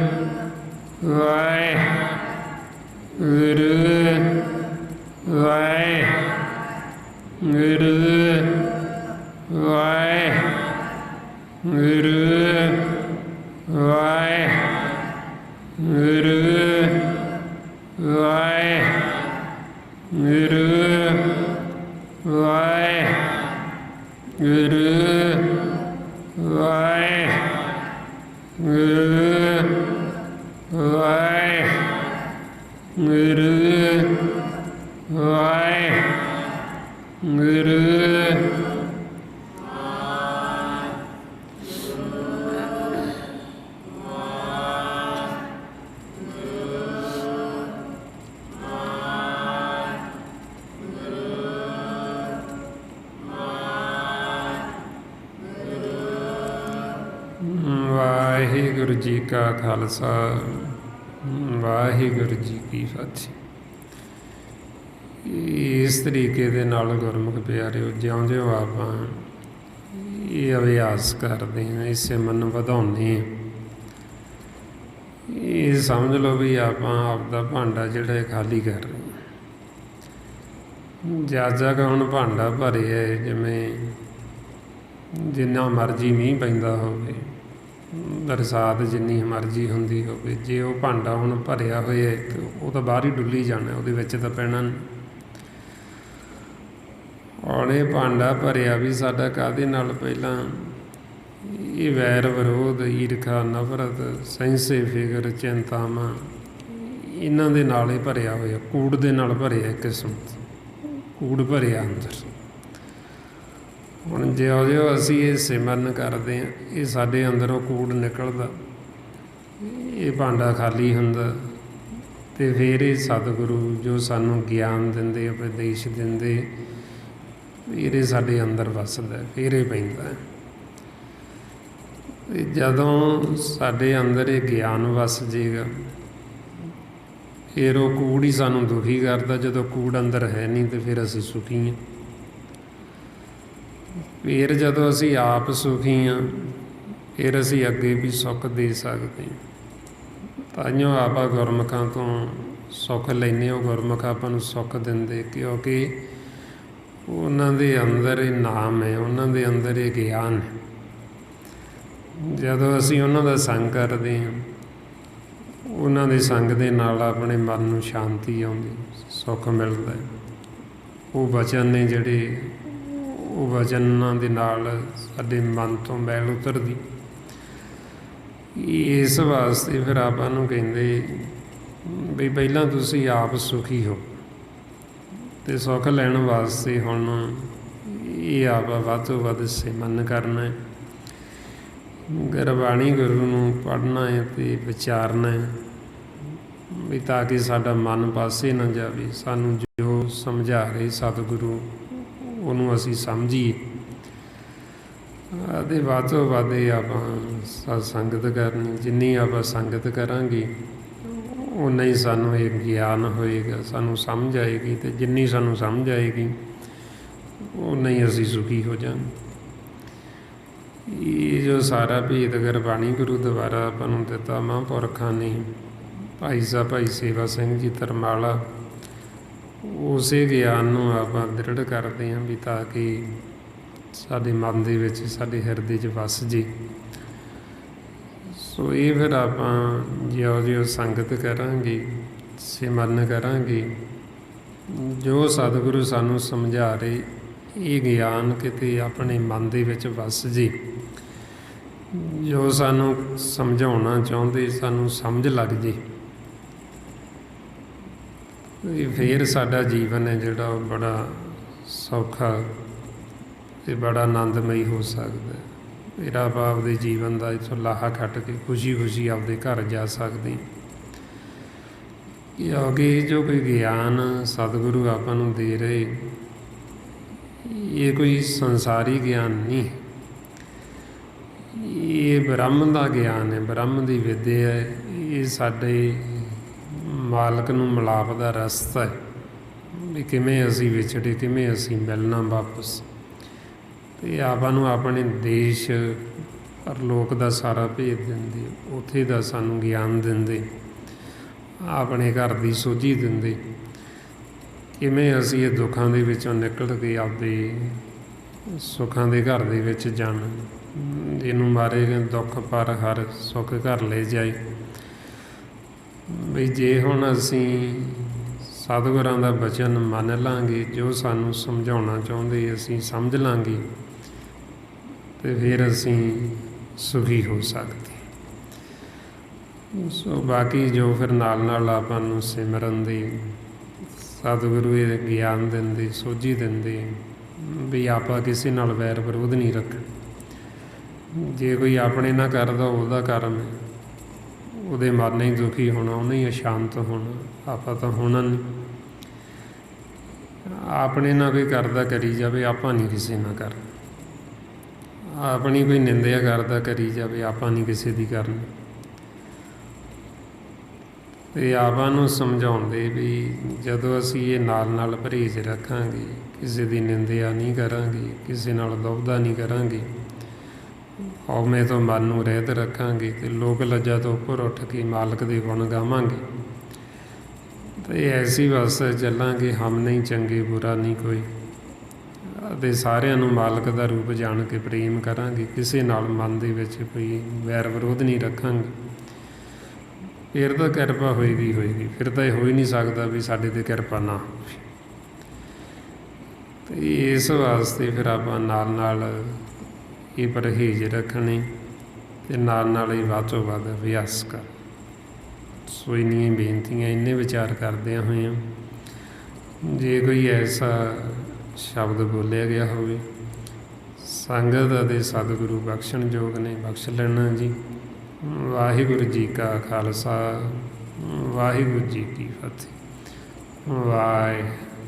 ਵਾਹਿਗੁਰੂ ਵਾਹਿਗੁਰੂ ਵਾਹਿਗੁਰੂ ਵਾਹਿਗੁਰੂ ਵਾਹਿਗੁਰੂ ਵਾਹਿਗੁਰੂ ਵਾਹਿਗੁਰੂ ਵਾਹਿਗੁਰੂ ਜੀ ਕਾ ਖਾਲਸਾ ਵਾਹਿਗੁਰੂ ਜੀ ਕੀ ਫਤਿਹ। ਇਸ ਤਰੀਕੇ ਦੇ ਨਾਲ ਗੁਰਮੁਖ ਪਿਆਰਿਓ ਜਿਉਂ-ਜਿਉਂ ਆਪਾਂ ਇਹ ਅਭਿਆਸ ਕਰਦੇ ਹਾਂ, ਇਹ ਸਿਮਰਨ ਵਧਾਉਂਦੇ ਹਾਂ, ਇਹ ਸਮਝ ਲਓ ਵੀ ਆਪਾਂ ਆਪਦਾ ਭਾਂਡਾ ਜਿਹੜਾ ਖਾਲੀ ਕਰ ਰਹੇ ਹਾਂ। ਜਦ ਹੁਣ ਭਾਂਡਾ ਭਰਿਆ ਜਿਵੇਂ ਜਿੰਨਾ ਮਰਜ਼ੀ ਮੀਂਹ ਪੈਂਦਾ ਹੋਵੇ, ਬਰਸਾਤ ਜਿੰਨੀ ਮਰਜ਼ੀ ਹੁੰਦੀ ਹੋਵੇ, ਜੇ ਉਹ ਭਾਂਡਾ ਹੁਣ ਭਰਿਆ ਹੋਇਆ ਤਾਂ ਉਹ ਤਾਂ ਬਾਹਰ ਹੀ ਡੁੱਲੀ ਜਾਣਾ, ਉਹਦੇ ਵਿੱਚ ਤਾਂ ਪੈਣਾ ਨਹੀਂ। ਹੁਣ ਇਹ ਭਾਂਡਾ ਭਰਿਆ ਵੀ ਸਾਡਾ ਕਾਹਦੇ ਨਾਲ? ਪਹਿਲਾਂ ਇਹ ਵੈਰ ਵਿਰੋਧ, ਈਰਖਾ, ਨਫ਼ਰਤ, ਸੈਂਸੇ, ਫਿਕਰ, ਚਿੰਤਾਵਾਂ, ਇਹਨਾਂ ਦੇ ਨਾਲ ਹੀ ਭਰਿਆ ਹੋਇਆ, ਕੂੜ ਦੇ ਨਾਲ ਭਰਿਆ, ਕਿਸਮ ਕੂੜ ਭਰਿਆ ਅੰਦਰ। ਹੁਣ ਜਿਉਂ-ਜਿਉਂ ਅਸੀਂ ਇਹ ਸਿਮਰਨ ਕਰਦੇ ਹਾਂ, ਇਹ ਸਾਡੇ ਅੰਦਰੋਂ ਕੂੜ ਨਿਕਲਦਾ, ਇਹ ਭਾਂਡਾ ਖਾਲੀ ਹੁੰਦਾ, ਅਤੇ ਫਿਰ ਇਹ ਸਤਿਗੁਰੂ ਜੋ ਸਾਨੂੰ ਗਿਆਨ ਦਿੰਦੇ, ਉਪਦੇਸ਼ ਦਿੰਦੇ, ਫਿਰ ਇਹ ਸਾਡੇ ਅੰਦਰ ਵੱਸਦਾ, ਫਿਰ ਇਹ ਪੈਂਦਾ। ਅਤੇ ਜਦੋਂ ਸਾਡੇ ਅੰਦਰ ਇਹ ਗਿਆਨ ਵੱਸ ਜੇਗਾ, ਫਿਰ ਉਹ ਕੂੜ ਹੀ ਸਾਨੂੰ ਦੁਖੀ ਕਰਦਾ। ਜਦੋਂ ਕੂੜ ਅੰਦਰ ਹੈ ਨਹੀਂ ਤਾਂ ਫਿਰ ਅਸੀਂ ਸੁਖੀ ਹਾਂ। ਫਿਰ ਜਦੋਂ ਅਸੀਂ ਆਪ ਸੁਖੀ ਹਾਂ, ਫਿਰ ਅਸੀਂ ਅੱਗੇ ਵੀ ਸੁੱਖ ਦੇ ਸਕਦੇ ਹਾਂ। ਤਾਂਹੀਓ ਆਪਾਂ ਗੁਰਮੁਖਾਂ ਤੋਂ ਸੁੱਖ ਲੈਂਦੇ, ਉਹ ਗੁਰਮੁਖ ਆਪਾਂ ਨੂੰ ਸੁੱਖ ਦਿੰਦੇ, ਕਿਉਂਕਿ ਉਹਨਾਂ ਦੇ ਅੰਦਰ ਇਹ ਨਾਮ ਹੈ, ਉਹਨਾਂ ਦੇ ਅੰਦਰ ਇਹ ਗਿਆਨ ਹੈ। ਜਦੋਂ ਅਸੀਂ ਉਹਨਾਂ ਦਾ ਸੰਗ ਕਰਦੇ ਹਾਂ, ਉਹਨਾਂ ਦੇ ਸੰਗ ਦੇ ਨਾਲ ਆਪਣੇ ਮਨ ਨੂੰ ਸ਼ਾਂਤੀ ਆਉਂਦੀ, ਸੁੱਖ ਮਿਲਦਾ। ਉਹ ਵਚਨ ਨੇ ਜਿਹੜੇ, ਉਹ ਵਚਨਾਂ ਦੇ ਨਾਲ ਸਾਡੇ ਮਨ ਤੋਂ ਮੈਲ ਉਤਰਦੀ। ਇਸ ਵਾਸਤੇ ਫਿਰ ਆਪਾਂ ਨੂੰ ਕਹਿੰਦੇ ਵੀ ਪਹਿਲਾਂ ਤੁਸੀਂ ਆਪ ਸੁਖੀ ਹੋ, ਅਤੇ ਸੁੱਖ ਲੈਣ ਵਾਸਤੇ ਹੁਣ ਇਹ ਆਪਾਂ ਵੱਧ ਤੋਂ ਵੱਧ ਸਿਮਰਨ ਕਰਨਾ ਹੈ, ਗੁਰਬਾਣੀ ਗੁਰੂ ਨੂੰ ਪੜ੍ਹਨਾ ਹੈ ਅਤੇ ਵਿਚਾਰਨਾ ਹੈ, ਵੀ ਤਾਂ ਕਿ ਸਾਡਾ ਮਨ ਪਾਸੇ ਨਾ ਜਾਵੇ। ਸਾਨੂੰ ਜੋ ਸਮਝਾ ਰਹੇ ਸਤਿਗੁਰੂ, ਉਹਨੂੰ ਅਸੀਂ ਸਮਝੀਏ, ਅਤੇ ਵੱਧ ਤੋਂ ਵੱਧ ਆਪਾਂ ਸਤ ਸੰਗਤ ਕਰਨੀ। ਜਿੰਨੀ ਆਪਾਂ ਸੰਗਤ ਕਰਾਂਗੇ, ਓਨਾ ਹੀ ਸਾਨੂੰ ਇਹ ਗਿਆਨ ਹੋਏਗਾ, ਸਾਨੂੰ ਸਮਝ ਆਏਗੀ, ਅਤੇ ਜਿੰਨੀ ਸਾਨੂੰ ਸਮਝ ਆਏਗੀ, ਓਨਾ ਹੀ ਅਸੀਂ ਸੁਖੀ ਹੋ ਜਾਵਾਂਗੇ। ਇਹ ਜੋ ਸਾਰਾ ਭੇਦ ਗੁਰਬਾਣੀ ਗੁਰੂ ਦੁਆਰਾ ਆਪਾਂ ਨੂੰ ਦਿੱਤਾ ਮਹਾਂਪੁਰਖਾਂ ਨੇ, ਭਾਈ ਸਾਹਿਬ ਭਾਈ ਸੇਵਾ ਸਿੰਘ ਜੀ ਧਰਮਾਲਾ, ਉਸੇ ਗਿਆਨ ਨੂੰ ਆਪਾਂ ਦ੍ਰਿੜ ਕਰਦੇ ਹਾਂ ਵੀ ਤਾਂ ਕਿ ਸਾਡੇ ਮਨ ਦੇ ਵਿੱਚ, ਸਾਡੇ ਹਿਰਦੇ 'ਚ ਵੱਸ ਜੇ। ਸੋ ਇਹ ਫਿਰ ਆਪਾਂ ਜਿਉਂ-ਜਿਉਂ ਸੰਗਤ ਕਰਾਂਗੇ, ਸਿਮਰਨ ਕਰਾਂਗੇ, ਜੋ ਸਤਿਗੁਰੂ ਸਾਨੂੰ ਸਮਝਾ ਰਹੇ, ਇਹ ਗਿਆਨ ਕਿਤੇ ਆਪਣੇ ਮਨ ਦੇ ਵਿੱਚ ਵੱਸ ਜੇ। ਜੋ ਸਾਨੂੰ ਸਮਝਾਉਣਾ ਚਾਹੁੰਦੇ, ਸਾਨੂੰ ਸਮਝ ਲੱਗ ਜੇ। ਫਿਰ ਸਾਡਾ ਜੀਵਨ ਹੈ ਜਿਹੜਾ ਉਹ ਬੜਾ ਸੌਖਾ ਅਤੇ ਬੜਾ ਆਨੰਦਮਈ ਹੋ ਸਕਦਾ। ਫਿਰ ਆਪ ਆਪਦੇ ਜੀਵਨ ਦਾ ਇੱਥੋਂ ਲਾਹਾ ਕੱਟ ਕੇ ਖੁਸ਼ੀ ਖੁਸ਼ੀ ਆਪਦੇ ਘਰ ਜਾ ਸਕਦੇ। ਕਿਉਂਕਿ ਜੋ ਕੋਈ ਗਿਆਨ ਸਤਿਗੁਰੂ ਆਪਾਂ ਨੂੰ ਦੇ ਰਹੇ, ਇਹ ਕੋਈ ਸੰਸਾਰੀ ਗਿਆਨ ਨਹੀਂ, ਇਹ ਬ੍ਰਹਮ ਦਾ ਗਿਆਨ ਹੈ, ਬ੍ਰਹਮ ਦੀ ਵਿਦਿਆ ਹੈ। ਇਹ ਸਾਡੇ ਮਾਲਕ ਨੂੰ ਮਿਲਾਪ ਦਾ ਰਸਤਾ ਹੈ ਵੀ ਕਿਵੇਂ ਅਸੀਂ ਵਿਛੜੇ, ਕਿਵੇਂ ਅਸੀਂ ਮਿਲਣਾ ਵਾਪਸ। ਅਤੇ ਆਪਾਂ ਨੂੰ ਆਪਣੇ ਦੇਸ਼ ਪਰਲੋਕ ਦਾ ਸਾਰਾ ਭੇਜ ਦਿੰਦੇ, ਉੱਥੇ ਦਾ ਸਾਨੂੰ ਗਿਆਨ ਦਿੰਦੇ, ਆਪਣੇ ਘਰ ਦੀ ਸੋਝੀ ਦਿੰਦੇ, ਕਿਵੇਂ ਅਸੀਂ ਇਹ ਦੁੱਖਾਂ ਦੇ ਵਿੱਚੋਂ ਨਿਕਲ ਕੇ ਆਪਦੇ ਸੁੱਖਾਂ ਦੇ ਘਰ ਦੇ ਵਿੱਚ ਜਾਣਾ। ਜਿਹਨੂੰ ਮਾਰੇ ਦੁੱਖ ਪਰ ਹਰ ਸੁੱਖ ਘਰ ਲੈ ਜਾਏ। ਵੀ ਜੇ ਹੁਣ ਅਸੀਂ ਸਤਿਗੁਰਾਂ ਦਾ ਬਚਨ ਮੰਨ ਲਾਂਗੇ, ਜੋ ਸਾਨੂੰ ਸਮਝਾਉਣਾ ਚਾਹੁੰਦੇ ਅਸੀਂ ਸਮਝ ਲਾਂਗੇ, ਅਤੇ ਫਿਰ ਅਸੀਂ ਸੁਖੀ ਹੋ ਸਕਦੇ। ਸੋ ਬਾਕੀ ਜੋ ਫਿਰ ਨਾਲ ਨਾਲ ਆਪਾਂ ਨੂੰ ਸਿਮਰਨ ਦੀ ਸਤਿਗੁਰੂ ਇਹ ਗਿਆਨ ਦਿੰਦੇ, ਸੋਝੀ ਦਿੰਦੇ ਵੀ ਆਪਾਂ ਕਿਸੇ ਨਾਲ ਵੈਰ ਵਿਰੋਧ ਨਹੀਂ ਰੱਖਣਾ। ਜੇ ਕੋਈ ਆਪਣੇ ਨਾਲ ਕਰਦਾ ਉਹਦਾ ਕਰਮ ਹੈ, ਉਹਦੇ ਮਨ ਹੀ ਦੁਖੀ ਹੋਣਾ, ਉਹਨੇ ਹੀ ਅਸ਼ਾਂਤ ਹੋਣਾ, ਆਪਾਂ ਤਾਂ ਹੋਣਾ ਨਹੀਂ। ਆਪਣੇ ਨਾਲ ਕੋਈ ਕਰਦਾ ਕਰੀ ਜਾਵੇ, ਆਪਾਂ ਨਹੀਂ ਕਿਸੇ ਨਾਲ ਕਰਨਾ। ਆਪਣੀ ਕੋਈ ਨਿੰਦਿਆ ਕਰਦਾ ਕਰੀ ਜਾਵੇ, ਆਪਾਂ ਨਹੀਂ ਕਿਸੇ ਦੀ ਕਰਨੀ। ਅਤੇ ਆਪਾਂ ਨੂੰ ਸਮਝਾਉਂਦੇ ਵੀ ਜਦੋਂ ਅਸੀਂ ਇਹ ਨਾਲ ਨਾਲ ਪਰਹੇਜ਼ ਰੱਖਾਂਗੇ, ਕਿਸੇ ਦੀ ਨਿੰਦਿਆ ਨਹੀਂ ਕਰਾਂਗੇ, ਕਿਸੇ ਨਾਲ ਦੁਬਦਾ ਨਹੀਂ ਕਰਾਂਗੇ, ਹਉਮੈ ਤੋਂ ਮਨ ਨੂੰ ਰਹਿਤ ਰੱਖਾਂਗੇ, ਅਤੇ ਲੋਕ ਲੱਜਾ ਤੋਂ ਉੱਪਰ ਉੱਠ ਕੇ ਮਾਲਕ ਦੇ ਗੁਣ ਗਾਵਾਂਗੇ, ਅਤੇ ਐਸੀ ਬੱਸ ਚੱਲਾਂਗੇ। ਹਮ ਨਹੀਂ ਚੰਗੇ ਬੁਰਾ ਨਹੀਂ ਕੋਈ, ਅਤੇ ਸਾਰਿਆਂ ਨੂੰ ਮਾਲਕ ਦਾ ਰੂਪ ਜਾਣ ਕੇ ਪ੍ਰੇਮ ਕਰਾਂਗੇ। ਕਿਸੇ ਨਾਲ ਮਨ ਦੇ ਵਿੱਚ ਕੋਈ ਵੈਰ ਵਿਰੋਧ ਨਹੀਂ ਰੱਖਾਂਗੇ। ਫਿਰ ਤਾਂ ਕਿਰਪਾ ਹੋਏਗੀ ਹੋਏਗੀ। ਫਿਰ ਤਾਂ ਇਹ ਹੋ ਹੀ ਨਹੀਂ ਸਕਦਾ ਵੀ ਸਾਡੇ 'ਤੇ ਕਿਰਪਾ ਨਾ ਹੋਵੇ। ਅਤੇ ਇਸ ਵਾਸਤੇ ਫਿਰ ਆਪਾਂ ਨਾਲ ਨਾਲ ਇਹ ਪਰਹੇਜ਼ ਰੱਖਣੇ, ਅਤੇ ਨਾਲ ਨਾਲ ਹੀ ਵੱਧ ਤੋਂ ਵੱਧ ਅਭਿਆਸ ਕਰ। ਸੋ ਇੰਨੀਆਂ ਬੇਨਤੀਆਂ, ਇੰਨੇ ਵਿਚਾਰ ਕਰਦਿਆਂ ਹੋਇਆਂ ਜੇ ਕੋਈ ਐਸਾ ਸ਼ਬਦ ਬੋਲਿਆ ਗਿਆ ਹੋਵੇ, ਸੰਗਤ ਅਤੇ ਸਤਿਗੁਰੂ ਬਖਸ਼ਣ ਯੋਗ ਨੇ, ਬਖਸ਼ ਲੈਣਾ ਜੀ। ਵਾਹਿਗੁਰੂ ਜੀ ਕਾ ਖਾਲਸਾ, ਵਾਹਿਗੁਰੂ ਜੀ ਕੀ ਫਤਿਹ। ਵਾਹਿਗੁਰੂ।